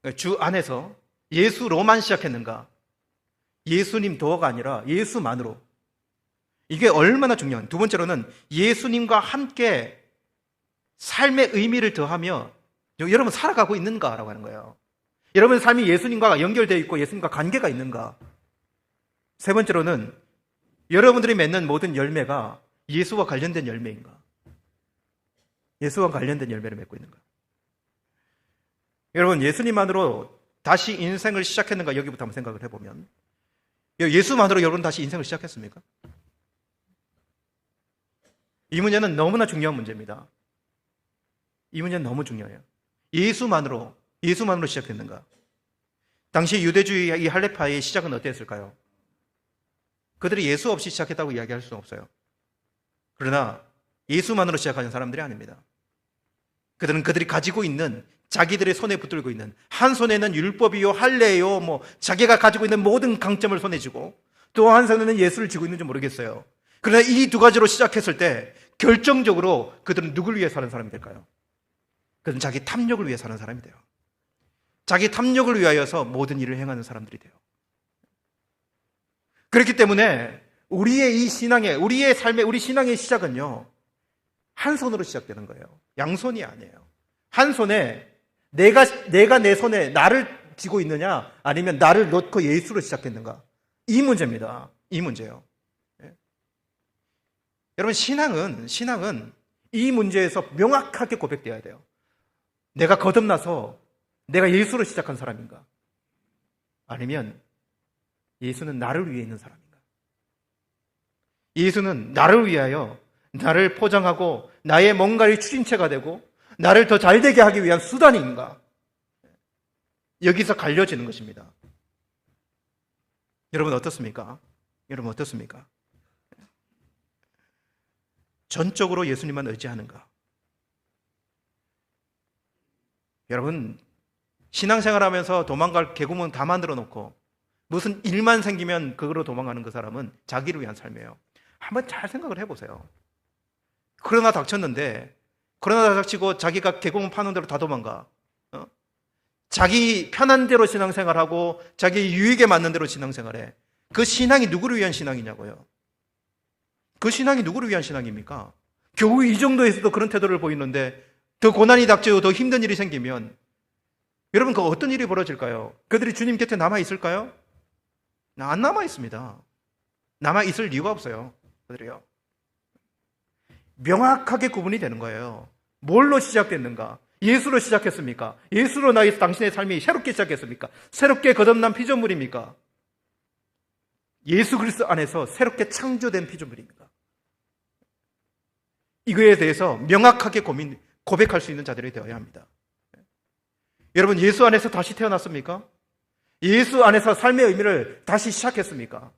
그러니까 주 안에서 예수로만 시작했는가? 예수님 도어가 아니라 예수만으로. 이게 얼마나 중요한. 두 번째로는 예수님과 함께 삶의 의미를 더하며 여러분 살아가고 있는가라고 하는 거예요. 여러분의 삶이 예수님과 연결되어 있고 예수님과 관계가 있는가? 세 번째로는 여러분들이 맺는 모든 열매가 예수와 관련된 열매인가? 예수와 관련된 열매를 맺고 있는가? 여러분 예수님만으로 다시 인생을 시작했는가? 여기부터 한번 생각을 해보면 예수만으로 여러분 다시 인생을 시작했습니까? 이 문제는 너무나 중요한 문제입니다. 이 문제는 너무 중요해요. 예수만으로 시작했는가? 당시 유대주의 이 할례파의 시작은 어땠을까요? 그들이 예수 없이 시작했다고 이야기할 수는 없어요. 그러나 예수만으로 시작하는 사람들이 아닙니다. 그들은 그들이 가지고 있는 자기들의 손에 붙들고 있는 한 손에는 율법이요 할례요 자기가 가지고 있는 모든 강점을 손에 쥐고 또 한 손에는 예수를 쥐고 있는지 모르겠어요. 그러나 이 두 가지로 시작했을 때 결정적으로 그들은 누굴 위해 사는 사람이 될까요? 그들은 자기 탐욕을 위해 사는 사람이 돼요. 자기 탐욕을 위하여서 모든 일을 행하는 사람들이 돼요. 그렇기 때문에 우리의 이 신앙의, 우리의 삶의, 우리 신앙의 시작은요, 한 손으로 시작되는 거예요. 양손이 아니에요. 한 손에 내가 내 손에 나를 쥐고 있느냐, 아니면 나를 놓고 예수로 시작했는가? 이 문제입니다. 이 문제예요. 예? 여러분, 신앙은 이 문제에서 명확하게 고백되어야 돼요. 내가 거듭나서 내가 예수로 시작한 사람인가? 아니면 예수는 나를 위해 있는 사람인가? 예수는 나를 위하여 나를 포장하고 나의 뭔가의 추진체가 되고 나를 더 잘되게 하기 위한 수단인가? 여기서 갈려지는 것입니다. 여러분 어떻습니까? 여러분 어떻습니까? 전적으로 예수님만 의지하는가? 여러분, 신앙생활하면서 도망갈 계곡은 다 만들어 놓고 무슨 일만 생기면 그거로 도망가는 그 사람은 자기를 위한 삶이에요. 한번 잘 생각을 해보세요. 코로나 닥쳤는데 코로나 닥치고 자기가 계곡 파는 대로 다 도망가. 자기 편한 대로 신앙생활하고 자기 유익에 맞는 대로 신앙생활해. 그 신앙이 누구를 위한 신앙이냐고요. 그 신앙이 누구를 위한 신앙입니까? 겨우 이 정도에서도 그런 태도를 보이는데 더 고난이 닥치고 더 힘든 일이 생기면 여러분 그 어떤 일이 벌어질까요? 그들이 주님 곁에 남아있을까요? 안 남아있습니다. 남아있을 이유가 없어요. 그들이요. 명확하게 구분이 되는 거예요. 뭘로 시작됐는가? 예수로 시작했습니까? 예수로 당신의 삶이 새롭게 시작했습니까? 새롭게 거듭난 피조물입니까? 예수 그리스도 안에서 새롭게 창조된 피조물입니까? 이거에 대해서 명확하게 고백할 수 있는 자들이 되어야 합니다. 여러분, 예수 안에서 다시 태어났습니까? 예수 안에서 삶의 의미를 다시 시작했습니까?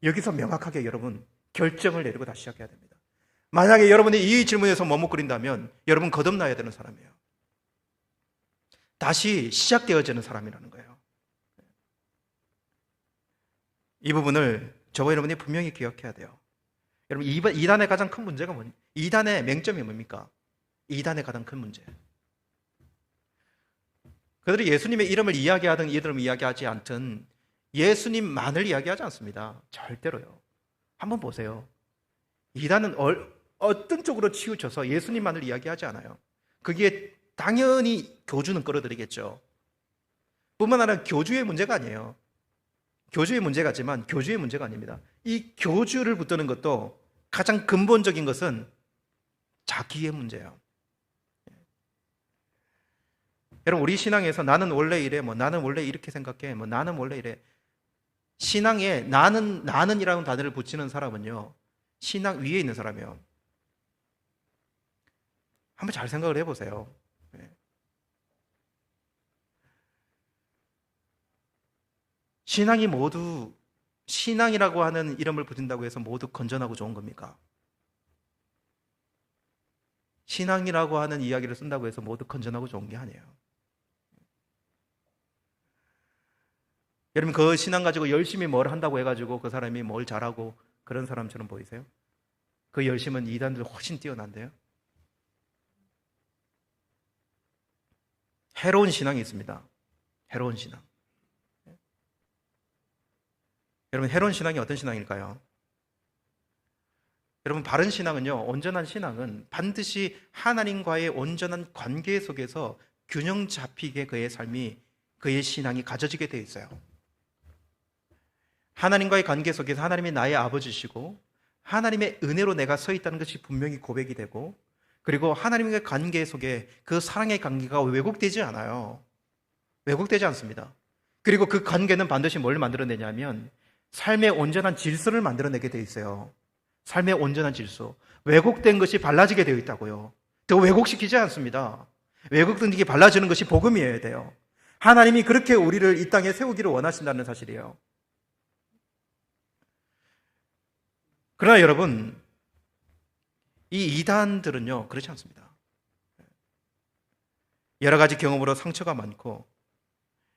여기서 명확하게 여러분 결정을 내리고 다시 시작해야 됩니다. 만약에 여러분이 이 질문에서 머뭇거린다면 여러분 거듭나야 되는 사람이에요. 다시 시작되어지는 사람이라는 거예요. 이 부분을 저와 여러분이 분명히 기억해야 돼요. 여러분, 이단의 가장 큰 문제가 뭐냐? 이단의 맹점이 뭡니까? 이단의 가장 큰 문제. 그들이 예수님의 이름을 이야기하든 이름을 이야기하지 않든 예수님만을 이야기하지 않습니다. 절대로요. 한번 보세요. 이단은 어떤 쪽으로 치우쳐서 예수님만을 이야기하지 않아요. 그게 당연히 교주는 끌어들이겠죠. 뿐만 아니라 교주의 문제가 아니에요. 교주의 문제가지만 교주의 문제가 아닙니다. 이 교주를 붙드는 것도 가장 근본적인 것은 자기의 문제예요. 여러분, 우리 신앙에서 나는 원래 이래, 나는 원래 이렇게 생각해, 나는 원래 이래. 신앙에 나는이라는 단어를 붙이는 사람은요, 신앙 위에 있는 사람이에요. 한번 잘 생각을 해보세요. 신앙이 모두 신앙이라고 하는 이름을 붙인다고 해서 모두 건전하고 좋은 겁니까? 신앙이라고 하는 이야기를 쓴다고 해서 모두 건전하고 좋은 게 아니에요. 여러분, 그 신앙 가지고 열심히 뭘 한다고 해가지고 그 사람이 뭘 잘하고 그런 사람처럼 보이세요? 그 열심은 이단들 훨씬 뛰어난데요. 해로운 신앙이 있습니다. 해로운 신앙. 여러분, 해로운 신앙이 어떤 신앙일까요? 여러분, 바른 신앙은요, 온전한 신앙은 반드시 하나님과의 온전한 관계 속에서 균형 잡히게 그의 삶이, 그의 신앙이 가져지게 되어 있어요. 하나님과의 관계 속에서 하나님이 나의 아버지시고 하나님의 은혜로 내가 서 있다는 것이 분명히 고백이 되고, 그리고 하나님과의 관계 속에 그 사랑의 관계가 왜곡되지 않아요. 왜곡되지 않습니다. 그리고 그 관계는 반드시 뭘 만들어내냐면 삶의 온전한 질서를 만들어내게 되어 있어요. 삶의 온전한 질서. 왜곡된 것이 발라지게 되어 있다고요. 더 왜곡시키지 않습니다. 왜곡된 게 발라지는 것이 복음이어야 돼요. 하나님이 그렇게 우리를 이 땅에 세우기를 원하신다는 사실이에요. 그러나 여러분, 이 이단들은요, 그렇지 않습니다. 여러 가지 경험으로 상처가 많고,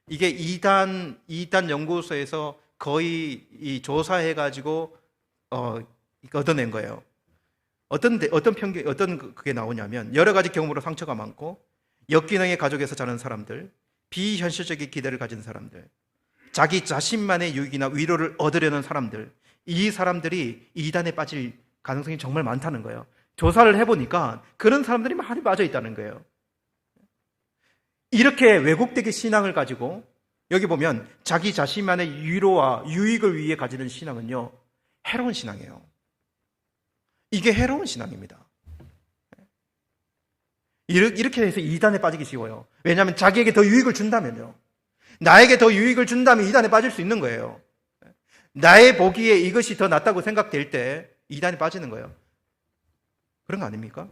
이게 이단 연구소에서 거의 이 조사해가지고, 얻어낸 거예요. 어떤 그게 나오냐면, 여러 가지 경험으로 상처가 많고, 역기능의 가족에서 자란 사람들, 비현실적인 기대를 가진 사람들, 자기 자신만의 유익이나 위로를 얻으려는 사람들, 이 사람들이 이단에 빠질 가능성이 정말 많다는 거예요. 조사를 해보니까 그런 사람들이 많이 빠져 있다는 거예요. 이렇게 왜곡되게 신앙을 가지고, 여기 보면 자기 자신만의 위로와 유익을 위해 가지는 신앙은요, 해로운 신앙이에요. 이게 해로운 신앙입니다. 이렇게 해서 이단에 빠지기 쉬워요. 왜냐하면 자기에게 더 유익을 준다면요. 나에게 더 유익을 준다면 이단에 빠질 수 있는 거예요. 나의 보기에 이것이 더 낫다고 생각될 때 이단에 빠지는 거예요. 그런 거 아닙니까?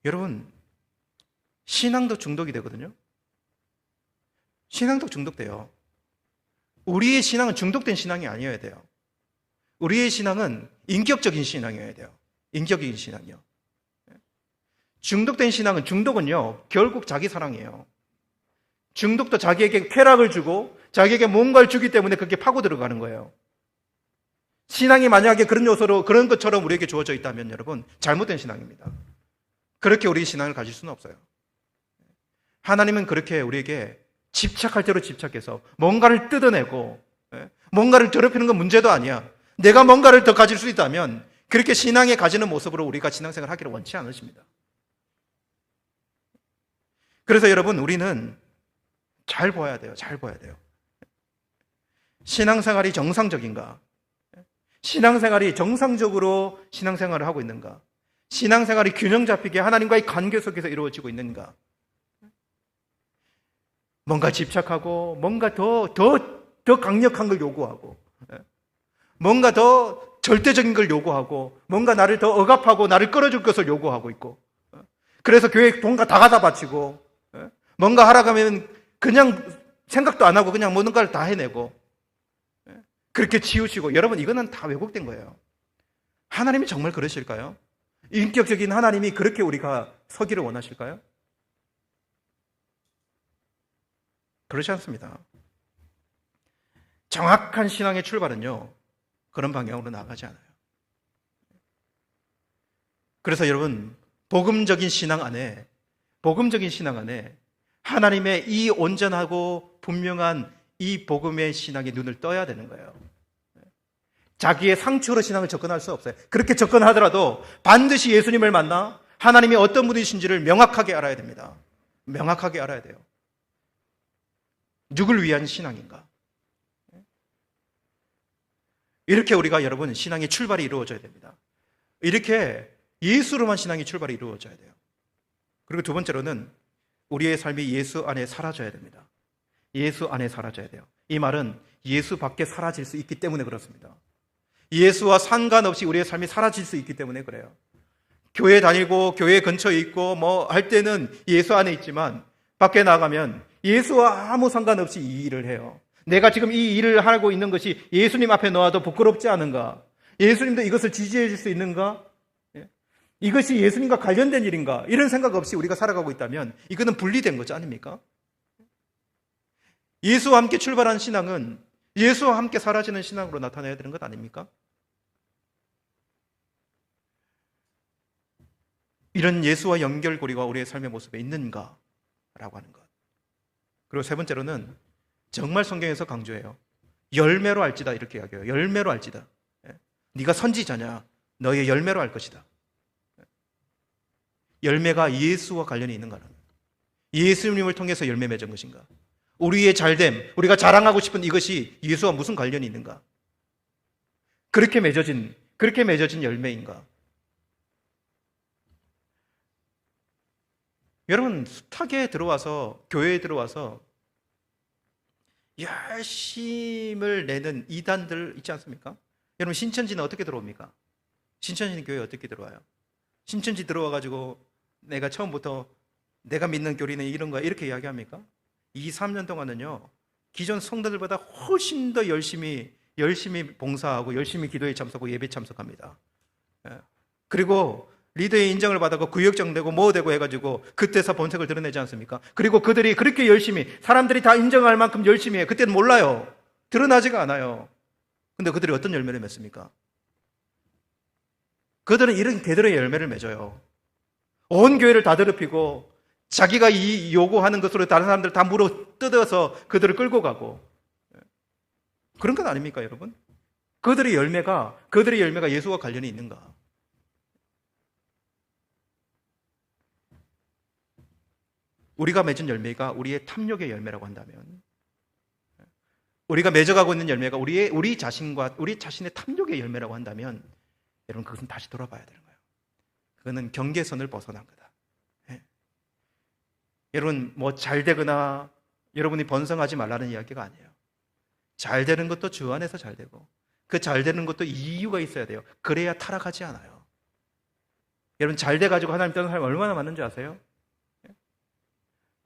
여러분, 신앙도 중독이 되거든요. 신앙도 중독돼요. 우리의 신앙은 중독된 신앙이 아니어야 돼요. 우리의 신앙은 인격적인 신앙이어야 돼요. 인격적인 신앙이요. 중독된 신앙은, 중독은요, 결국 자기 사랑이에요. 중독도 자기에게 쾌락을 주고 자기에게 뭔가를 주기 때문에 그렇게 파고 들어가는 거예요. 신앙이 만약에 그런 요소로, 그런 것처럼 우리에게 주어져 있다면 여러분, 잘못된 신앙입니다. 그렇게 우리 신앙을 가질 수는 없어요. 하나님은 그렇게 우리에게 집착할 대로 집착해서 뭔가를 뜯어내고 뭔가를 더럽히는 건 문제도 아니야. 내가 뭔가를 더 가질 수 있다면 그렇게 신앙에 가지는 모습으로 우리가 신앙생활을 하기를 원치 않으십니다. 그래서 여러분, 우리는 잘 보아야 돼요. 잘 보아야 돼요. 신앙생활이 정상적인가? 신앙생활이 정상적으로 신앙생활을 하고 있는가? 신앙생활이 균형 잡히게 하나님과의 관계 속에서 이루어지고 있는가? 뭔가 집착하고 뭔가 더 강력한 걸 요구하고 뭔가 더 절대적인 걸 요구하고 뭔가 나를 더 억압하고 나를 끌어줄 것을 요구하고 있고, 그래서 교회 돈가 다 갖다 바치고 뭔가 하라고 하면 그냥 생각도 안 하고 그냥 뭔가를 다 해내고 그렇게 치우치고, 여러분, 이거는 다 왜곡된 거예요. 하나님이 정말 그러실까요? 인격적인 하나님이 그렇게 우리가 서기를 원하실까요? 그렇지 않습니다. 정확한 신앙의 출발은요, 그런 방향으로 나가지 않아요. 그래서 여러분, 복음적인 신앙 안에 하나님의 이 온전하고 분명한 이 복음의 신앙에 눈을 떠야 되는 거예요. 자기의 상처로 신앙을 접근할 수 없어요. 그렇게 접근하더라도 반드시 예수님을 만나 하나님이 어떤 분이신지를 명확하게 알아야 됩니다. 명확하게 알아야 돼요. 누굴 위한 신앙인가? 이렇게 우리가, 여러분, 신앙의 출발이 이루어져야 됩니다. 이렇게 예수로만 신앙의 출발이 이루어져야 돼요. 그리고 두 번째로는 우리의 삶이 예수 안에 사라져야 됩니다. 예수 안에 사라져야 돼요. 이 말은 예수 밖에 사라질 수 있기 때문에 그렇습니다. 예수와 상관없이 우리의 삶이 사라질 수 있기 때문에 그래요. 교회 다니고 교회 근처에 있고 뭐 할 때는 예수 안에 있지만 밖에 나가면 예수와 아무 상관없이 이 일을 해요. 내가 지금 이 일을 하고 있는 것이 예수님 앞에 놓아도 부끄럽지 않은가? 예수님도 이것을 지지해 줄 수 있는가? 이것이 예수님과 관련된 일인가? 이런 생각 없이 우리가 살아가고 있다면 이거는 분리된 거죠, 아닙니까? 예수와 함께 출발한 신앙은 예수와 함께 사라지는 신앙으로 나타나야 되는 것 아닙니까? 이런 예수와 연결고리가 우리의 삶의 모습에 있는가라고 하는 것. 그리고 세 번째로는 정말 성경에서 강조해요. 열매로 알지다, 이렇게 이야기해요. 열매로 알지다. 네가 선지자냐? 너의 열매로 알 것이다. 열매가 예수와 관련이 있는가는, 예수님을 통해서 열매 맺은 것인가? 우리의 잘됨, 우리가 자랑하고 싶은 이것이 예수와 무슨 관련이 있는가? 그렇게 맺어진 열매인가? 여러분, 숱하게 들어와서, 교회에 들어와서 열심을 내는 이단들 있지 않습니까? 여러분, 신천지는 어떻게 들어옵니까? 신천지는 교회에 어떻게 들어와요? 신천지 들어와가지고 내가 처음부터 내가 믿는 교리는 이런 거야, 이렇게 이야기합니까? 2, 3년 동안은요, 기존 성도들보다 훨씬 더 열심히 봉사하고 열심히 기도에 참석하고 예배 참석합니다. 그리고 리더의 인정을 받아서 구역장 되고 뭐 되고 해가지고 그때서 본색을 드러내지 않습니까? 그리고 그들이 그렇게 열심히, 사람들이 다 인정할 만큼 열심히 해. 그때는 몰라요. 드러나지가 않아요. 근데 그들이 어떤 열매를 맺습니까? 그들은 이런 개들의 열매를 맺어요. 온 교회를 다 더럽히고 자기가 이 요구하는 것으로 다른 사람들 다 물어 뜯어서 그들을 끌고 가고, 그런 건 아닙니까, 여러분? 그들의 열매가 예수와 관련이 있는가? 우리가 맺은 열매가 우리의 탐욕의 열매라고 한다면, 우리가 맺어가고 있는 열매가 우리 자신의 탐욕의 열매라고 한다면, 여러분, 그것은 다시 돌아봐야 되는 거예요. 그거는 경계선을 벗어난 거다. 여러분, 뭐 잘 되거나 여러분이 번성하지 말라는 이야기가 아니에요. 잘 되는 것도 주 안에서 잘 되고, 그 잘 되는 것도 이유가 있어야 돼요. 그래야 타락하지 않아요. 여러분, 잘 돼가지고 하나님 떠난 사람이 얼마나 많은지 아세요?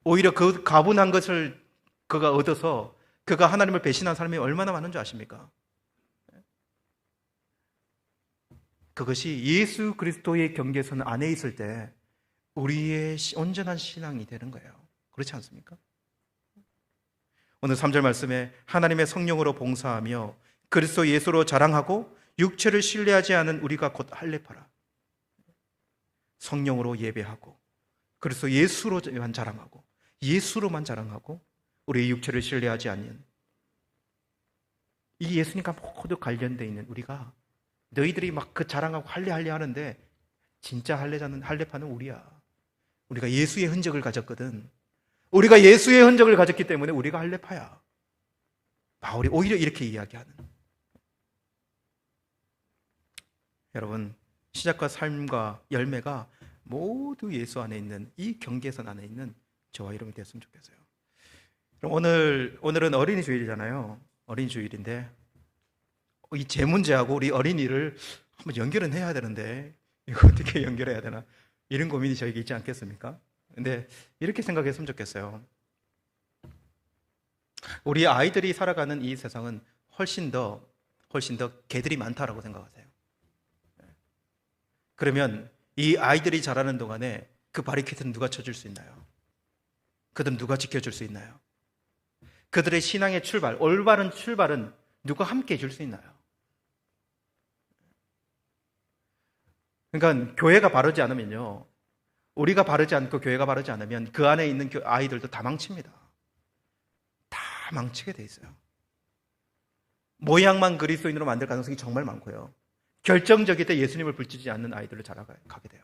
오히려 그 가분한 것을 그가 얻어서 그가 하나님을 배신한 사람이 얼마나 많은 줄 아십니까? 그것이 예수 그리스도의 경계선 안에 있을 때 우리의 온전한 신앙이 되는 거예요. 그렇지 않습니까? 오늘 3절 말씀에 하나님의 성령으로 봉사하며 그리스도 예수로 자랑하고 육체를 신뢰하지 않은 우리가 곧 할례파라. 성령으로 예배하고 그리스도 예수로만 자랑하고 예수로만 자랑하고 우리의 육체를 신뢰하지 않는 이 예수님과 모두 관련되어 있는 우리가 너희들이 막 그 자랑하고 할례 하는데 진짜 할례파는 우리야. 우리가 예수의 흔적을 가졌거든. 우리가 예수의 흔적을 가졌기 때문에 우리가 할례파야. 바울이 오히려 이렇게 이야기하는. 여러분, 시작과 삶과 열매가 모두 예수 안에 있는 이 경계선 안에 있는 저와 여러분이 됐으면 좋겠어요. 그럼 오늘은 어린이 주일이잖아요. 어린이 주일인데 이 제 문제하고 우리 어린이를 한번 연결은 해야 되는데 이거 어떻게 연결해야 되나 이런 고민이 저에게 있지 않겠습니까? 근데 이렇게 생각했으면 좋겠어요. 우리 아이들이 살아가는 이 세상은 훨씬 더 개들이 많다라고 생각하세요. 그러면 이 아이들이 자라는 동안에 그 바리케이트는 누가 쳐줄 수 있나요? 그들은 누가 지켜줄 수 있나요? 그들의 신앙의 출발, 올바른 출발은 누가 함께 해줄 수 있나요? 그러니까 교회가 바르지 않으면요, 우리가 바르지 않고 교회가 바르지 않으면 그 안에 있는 아이들도 다 망칩니다. 다 망치게 돼 있어요. 모양만 그리스도인으로 만들 가능성이 정말 많고요. 결정적일 때 예수님을 불지지 않는 아이들로 자라가게 돼요.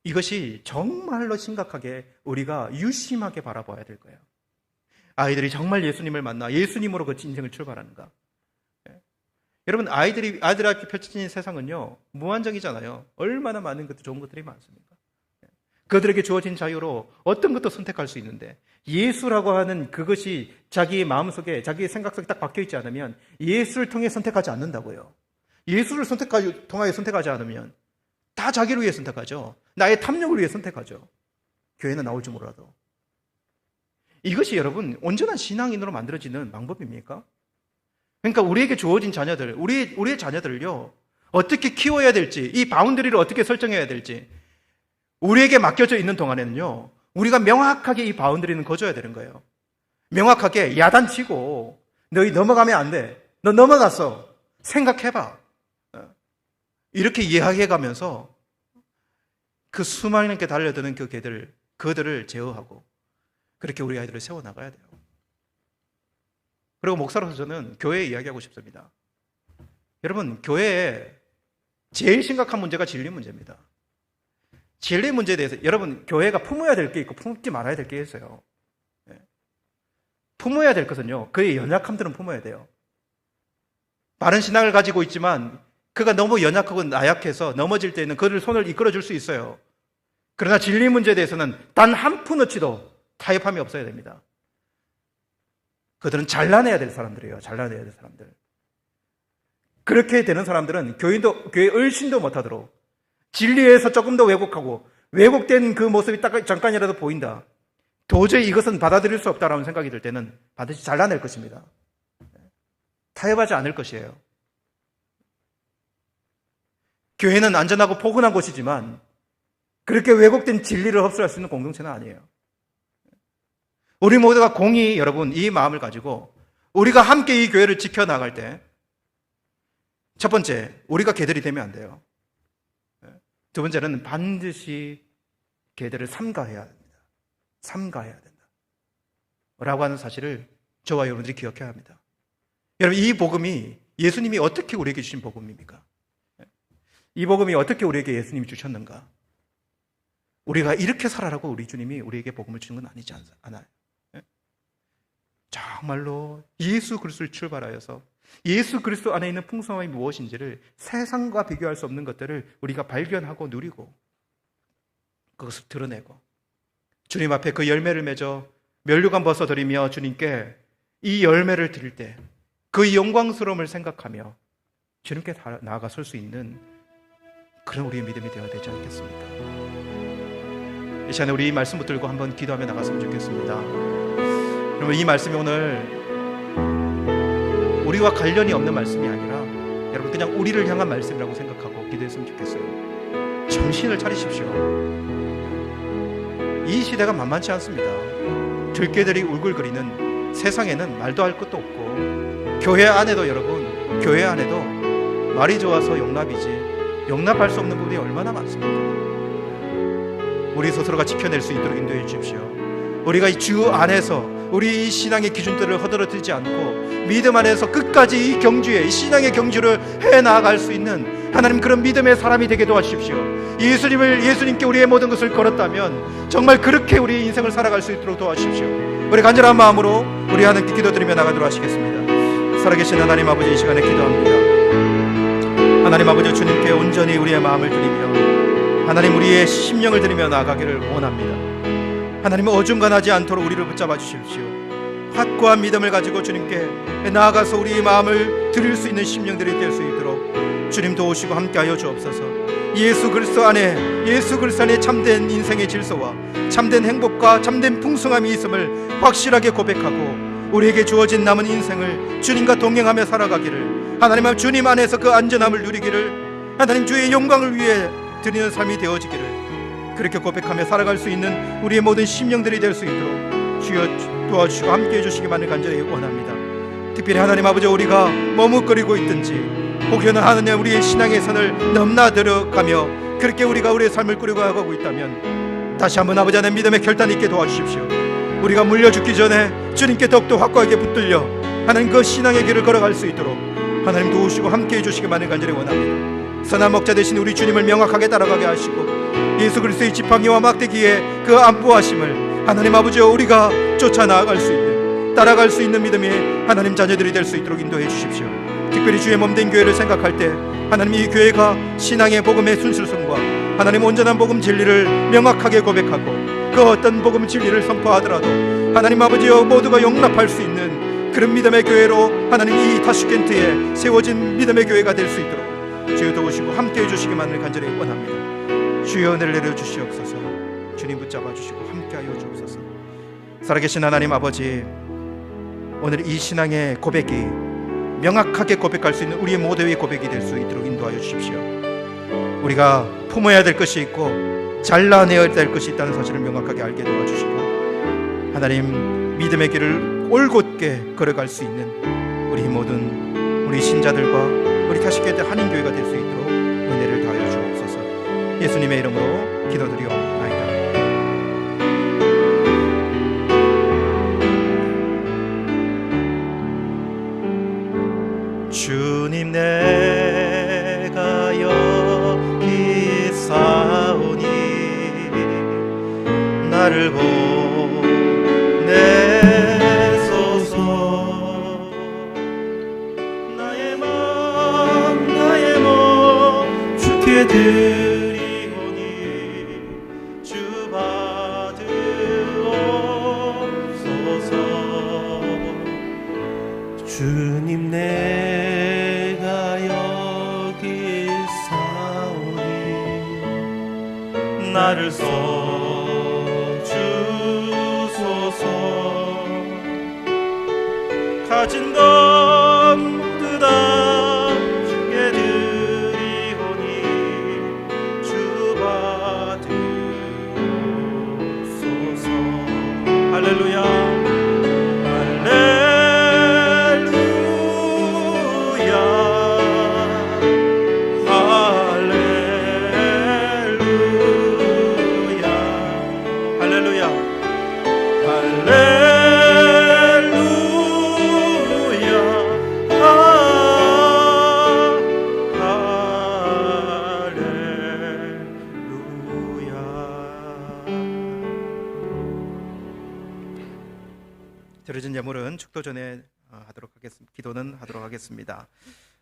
이것이 정말로 심각하게 우리가 유심하게 바라봐야 될 거예요. 아이들이 정말 예수님을 만나 예수님으로 그 인생을 출발하는가? 여러분, 아이들에게 펼쳐진 세상은요, 무한정이잖아요. 얼마나 많은 것도 좋은 것들이 많습니까? 그들에게 주어진 자유로 어떤 것도 선택할 수 있는데 예수라고 하는 그것이 자기의 마음속에, 자기의 생각 속에 딱 박혀있지 않으면 예수를 통해 선택하지 않는다고요. 예수를 통하여 선택하지 않으면 다 자기를 위해 선택하죠. 나의 탐욕을 위해 선택하죠. 교회는 나올지 몰라도. 이것이 여러분 온전한 신앙인으로 만들어지는 방법입니까? 그러니까 우리에게 주어진 자녀들, 우리의 자녀들을요, 어떻게 키워야 될지, 이 바운더리를 어떻게 설정해야 될지 우리에게 맡겨져 있는 동안에는요, 우리가 명확하게 이 바운더리는 거줘야 되는 거예요. 명확하게 야단치고 너희 넘어가면 안 돼. 너 넘어갔어. 생각해봐. 이렇게 이야기해가면서 그 수많은 게 달려드는 그들을 제어하고 그렇게 우리 아이들을 세워나가야 돼요. 그리고 목사로서 저는 교회에 이야기하고 싶습니다. 여러분, 교회에 제일 심각한 문제가 진리 문제입니다. 진리 문제에 대해서 여러분, 교회가 품어야 될 게 있고 품지 말아야 될 게 있어요. 품어야 될 것은요, 그의 연약함들은 품어야 돼요. 바른 신앙을 가지고 있지만 그가 너무 연약하고 나약해서 넘어질 때는 그를 손을 이끌어줄 수 있어요. 그러나 진리 문제에 대해서는 단 한 푼어치도 타협함이 없어야 됩니다. 그들은 잘라내야 될 사람들이에요. 잘라내야 될 사람들. 그렇게 되는 사람들은 교회 얼씬도 못하도록 진리에서 조금 더 왜곡하고 왜곡된 그 모습이 딱 잠깐이라도 보인다. 도저히 이것은 받아들일 수 없다라는 생각이 들 때는 반드시 잘라낼 것입니다. 타협하지 않을 것이에요. 교회는 안전하고 포근한 곳이지만 그렇게 왜곡된 진리를 흡수할 수 있는 공동체는 아니에요. 우리 모두가 공히 여러분 이 마음을 가지고 우리가 함께 이 교회를 지켜나갈 때 첫 번째, 우리가 개들이 되면 안 돼요. 두 번째는 반드시 개들을 삼가해야 됩니다. 삼가해야 된다. 라고 하는 사실을 저와 여러분들이 기억해야 합니다. 여러분, 이 복음이 예수님이 어떻게 우리에게 주신 복음입니까? 이 복음이 어떻게 우리에게 예수님이 주셨는가? 우리가 이렇게 살아라고 우리 주님이 우리에게 복음을 주는 건 아니지 않아요. 정말로 예수 그리스도를 출발하여서 예수 그리스도 안에 있는 풍성함이 무엇인지를 세상과 비교할 수 없는 것들을 우리가 발견하고 누리고 그것을 드러내고 주님 앞에 그 열매를 맺어 면류관 벗어드리며 주님께 이 열매를 드릴 때 그 영광스러움을 생각하며 주님께 나아가 설 수 있는 그런 우리의 믿음이 되어야 되지 않겠습니까? 이 시간에 우리 이 말씀 붙들고 한번 기도하며 나갔으면 좋겠습니다. 여러분, 이 말씀이 오늘 우리와 관련이 없는 말씀이 아니라 여러분 그냥 우리를 향한 말씀이라고 생각하고 기도했으면 좋겠어요. 정신을 차리십시오. 이 시대가 만만치 않습니다. 들깨들이 울글거리는 세상에는 말도 할 것도 없고, 교회 안에도 여러분, 교회 안에도 말이 좋아서 용납이지 용납할 수 없는 부분이 얼마나 많습니까? 우리 스스로가 지켜낼 수 있도록 인도해 주십시오. 우리가 이 주 안에서 우리 이 신앙의 기준들을 허들어뜨리지 않고 믿음 안에서 끝까지 이 경주에, 이 신앙의 경주를 해나갈 수 있는 하나님 그런 믿음의 사람이 되게 도와주십시오. 예수님께 우리의 모든 것을 걸었다면 정말 그렇게 우리의 인생을 살아갈 수 있도록 도와주십시오. 우리 간절한 마음으로 우리 하나님께 기도드리며 나가도록 하시겠습니다. 살아계신 하나님 아버지, 이 시간에 기도합니다. 하나님 아버지, 주님께 온전히 우리의 마음을 드리며 하나님 우리의 심령을 드리며 나아가기를 원합니다. 하나님 어중간하지 않도록 우리를 붙잡아 주십시오. 확고한 믿음을 가지고 주님께 나아가서 우리의 마음을 드릴 수 있는 심령들이 될 수 있도록 주님 도우시고 함께하여 주옵소서. 예수 그리스도 안에 참된 인생의 질서와 참된 행복과 참된 풍성함이 있음을 확실하게 고백하고 우리에게 주어진 남은 인생을 주님과 동행하며 살아가기를, 하나님 주님 안에서 그 안전함을 누리기를, 하나님 주의 영광을 위해 드리는 삶이 되어지기를, 그렇게 고백하며 살아갈 수 있는 우리의 모든 심령들이 될 수 있도록 주여 도와주시고 함께해 주시기만을 간절히 원합니다. 특별히 하나님 아버지, 우리가 머뭇거리고 있든지 혹여나 하느님 우리의 신앙의 선을 넘나들어가며 그렇게 우리가 우리의 삶을 꾸려가고 있다면 다시 한번 아버지 하나님 믿음의 결단 있게 도와주십시오. 우리가 물려 죽기 전에 주님께 더욱더 확고하게 붙들려 하나님 그 신앙의 길을 걸어갈 수 있도록 하나님 도우시고 함께해 주시기만을 간절히 원합니다. 선한 목자 되신 우리 주님을 명확하게 따라가게 하시고 예수 그리스도의 지팡이와 막대기의 그 안보하심을 하나님 아버지여 우리가 쫓아나갈 수 있는, 따라갈 수 있는 믿음의 하나님 자녀들이 될 수 있도록 인도해 주십시오. 특별히 주의 몸된 교회를 생각할 때 하나님 이 교회가 신앙의 복음의 순수성과 하나님 온전한 복음 진리를 명확하게 고백하고 그 어떤 복음 진리를 선포하더라도 하나님 아버지여 모두가 용납할 수 있는 그런 믿음의 교회로 하나님 이 타슈켄트에 세워진 믿음의 교회가 될 수 있도록 주여 도우시고 함께해 주시기만을 간절히 원합니다. 주여 은혜를 내려주시옵소서. 주님 붙잡아 주시고 함께하여 주옵소서. 살아계신 하나님 아버지, 오늘 이 신앙의 고백이 명확하게 고백할 수 있는 우리의 모두의 고백이 될 수 있도록 인도하여 주십시오. 우리가 품어야 될 것이 있고 잘라내야 될 것이 있다는 사실을 명확하게 알게 도와주시고 하나님 믿음의 길을 올곧게 걸어갈 수 있는 우리 모든 우리 신자들과 우리 타시게대 한인교회가 될 수 있도록 은혜를 다하여 주옵소서. 예수님의 이름으로 기도드리옵나이다. 주님 내가 여기 있사오니 나를 보내소서. 나의 몸 주께 드리오니 주 받으옵소서. 주님 내가 여기 있사오니 나를 써주소서. 가진 것 모두 다 주께 드리오니 주 받으옵소서. 할렐루야. 드려진 예물은 축도 전에 기도는 하도록 하겠습니다.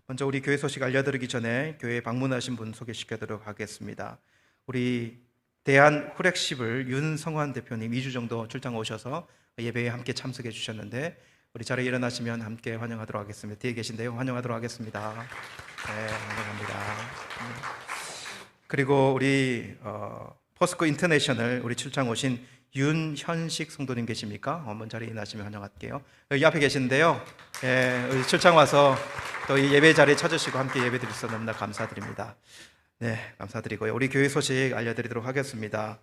먼저 우리 교회 소식 알려드리기 전에 교회에 방문하신 분 소개시켜드리도록 하겠습니다. 우리 대한 후렉십을 윤성환 대표님 2주 정도 출장 오셔서 예배에 함께 참석해 주셨는데 우리 자리에 일어나시면 함께 환영하도록 하겠습니다. 뒤에 계신데요. 환영하도록 하겠습니다. 네, 환영합니다. 그리고 우리 포스코 인터내셔널 우리 출장 오신 윤현식 성도님 계십니까? 먼저 자리에 나시면 환영할게요. 여기 앞에 계신데요. 예, 출장 와서 또 이 예배 자리에 찾으시고 함께 예배 드릴 수 너무나 감사드립니다. 네, 감사드리고요. 우리 교회 소식 알려드리도록 하겠습니다.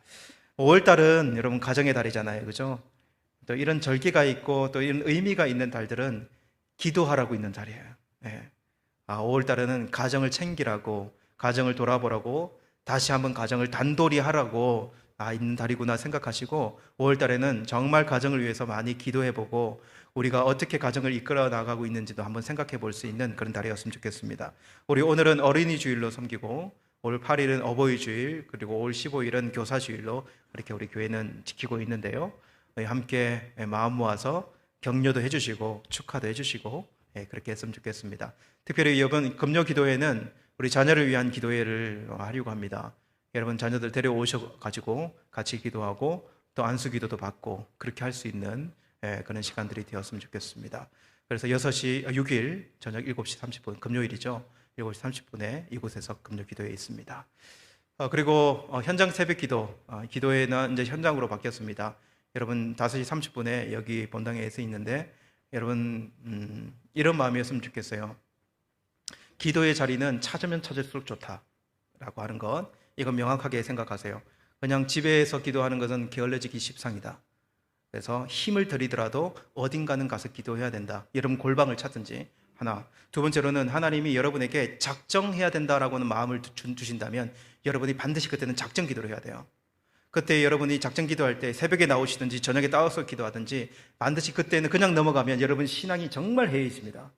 5월달은 여러분 가정의 달이잖아요, 그죠? 또 이런 절기가 있고 또 이런 의미가 있는 달들은 기도하라고 있는 달이에요. 네. 5월달에는 가정을 챙기라고, 가정을 돌아보라고, 다시 한번 가정을 단돌이 하라고 있는 달이구나 생각하시고 5월달에는 정말 가정을 위해서 많이 기도해보고 우리가 어떻게 가정을 이끌어 나가고 있는지도 한번 생각해 볼 수 있는 그런 달이었으면 좋겠습니다. 우리 오늘은 어린이 주일로 섬기고 올 8일은 어버이 주일, 그리고 올 15일은 교사 주일로 이렇게 우리 교회는 지키고 있는데요. 함께 마음 모아서 격려도 해주시고 축하도 해주시고 그렇게 했으면 좋겠습니다. 특별히 이번 금요 기도회는 우리 자녀를 위한 기도회를 하려고 합니다. 여러분 자녀들 데려오셔가지고 같이 기도하고 또 안수 기도도 받고 그렇게 할 수 있는 그런 시간들이 되었으면 좋겠습니다. 그래서 6일 저녁 7시 30분 금요일이죠. 7시 30분에 이곳에서 금요 기도회에 있습니다. 그리고 현장 새벽 기도, 기도회는 이제 현장으로 바뀌었습니다. 여러분 5시 30분에 여기 본당에서 있는데 여러분 이런 마음이었으면 좋겠어요. 기도의 자리는 찾으면 찾을수록 좋다라고 하는 것, 이건 명확하게 생각하세요. 그냥 집에서 기도하는 것은 게을러지기 십상이다. 그래서 힘을 들이더라도 어딘가는 가서 기도해야 된다. 여러분 골방을 찾든지 하나. 두 번째로는 하나님이 여러분에게 작정해야 된다라고는 마음을 주신다면 여러분이 반드시 그때는 작정 기도를 해야 돼요. 그때 여러분이 작정 기도할 때 새벽에 나오시든지 저녁에 따와서 기도하든지 반드시 그때는 그냥 넘어가면 여러분 신앙이 정말 해이해집니다.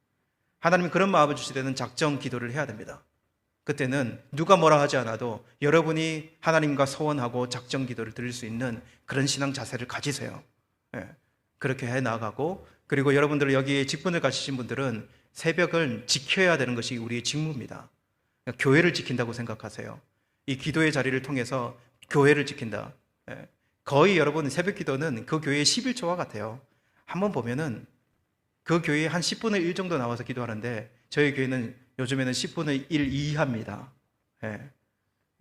하나님이 그런 마음을 주실 때는 작정 기도를 해야 됩니다. 그때는 누가 뭐라 하지 않아도 여러분이 하나님과 소원하고 작정 기도를 드릴 수 있는 그런 신앙 자세를 가지세요. 그렇게 해 나가고, 그리고 여러분들 여기 직분을 가지신 분들은 새벽을 지켜야 되는 것이 우리의 직무입니다. 그러니까 교회를 지킨다고 생각하세요. 이 기도의 자리를 통해서 교회를 지킨다. 거의 여러분 새벽 기도는 그 교회의 11조와 같아요. 한번 보면은 그 교회에 한 10분의 1 정도 나와서 기도하는데 저희 교회는 요즘에는 10분의 1 이하입니다.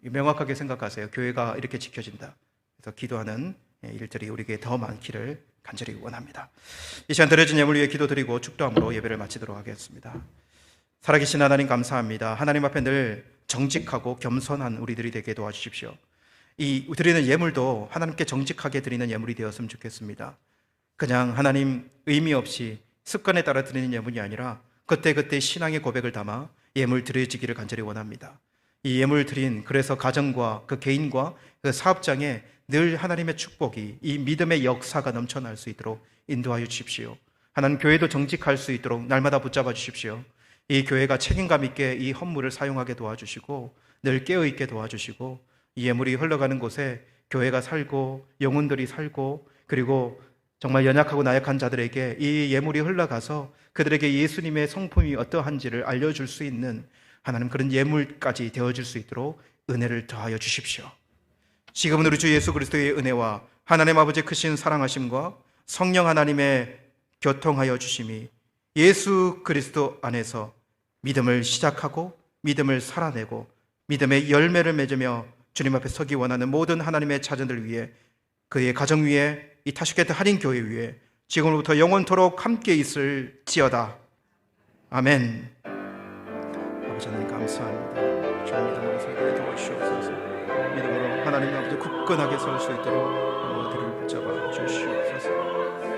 명확하게 생각하세요. 교회가 이렇게 지켜진다. 그래서 기도하는 일들이 우리에게 더 많기를 간절히 원합니다. 이 시간 드려진 예물 위해 기도드리고 축도함으로 예배를 마치도록 하겠습니다. 살아계신 하나님 감사합니다. 하나님 앞에 늘 정직하고 겸손한 우리들이 되게 도와주십시오. 이 드리는 예물도 하나님께 정직하게 드리는 예물이 되었으면 좋겠습니다. 그냥 하나님 의미 없이 습관에 따라 드리는 예물이 아니라 그때그때 신앙의 고백을 담아 예물 드려지기를 간절히 원합니다. 이 예물 드린 그래서 가정과 그 개인과 그 사업장에 늘 하나님의 축복이, 이 믿음의 역사가 넘쳐날 수 있도록 인도하여 주십시오. 하나님 교회도 정직할 수 있도록 날마다 붙잡아 주십시오. 이 교회가 책임감 있게 이 헌물을 사용하게 도와주시고 늘 깨어있게 도와주시고 이 예물이 흘러가는 곳에 교회가 살고 영혼들이 살고 그리고 정말 연약하고 나약한 자들에게 이 예물이 흘러가서 그들에게 예수님의 성품이 어떠한지를 알려줄 수 있는 하나님 그런 예물까지 되어줄 수 있도록 은혜를 더하여 주십시오. 지금은 우리 주 예수 그리스도의 은혜와 하나님 아버지의 크신 사랑하심과 성령 하나님의 교통하여 주심이 예수 그리스도 안에서 믿음을 시작하고 믿음을 살아내고 믿음의 열매를 맺으며 주님 앞에 서기 원하는 모든 하나님의 자녀들 위해 그의 가정 위에 이 타슈케트 할인교회 위에 지금부터 영원토록 함께 있을지어다. 아멘. 아버지 하나님 감사합니다. 주의 믿음으로 살게 도와주시옵소서. 믿음으로 하나님 아버지 굳건하게 설 수 있도록 모두를 붙잡아 주시옵소서.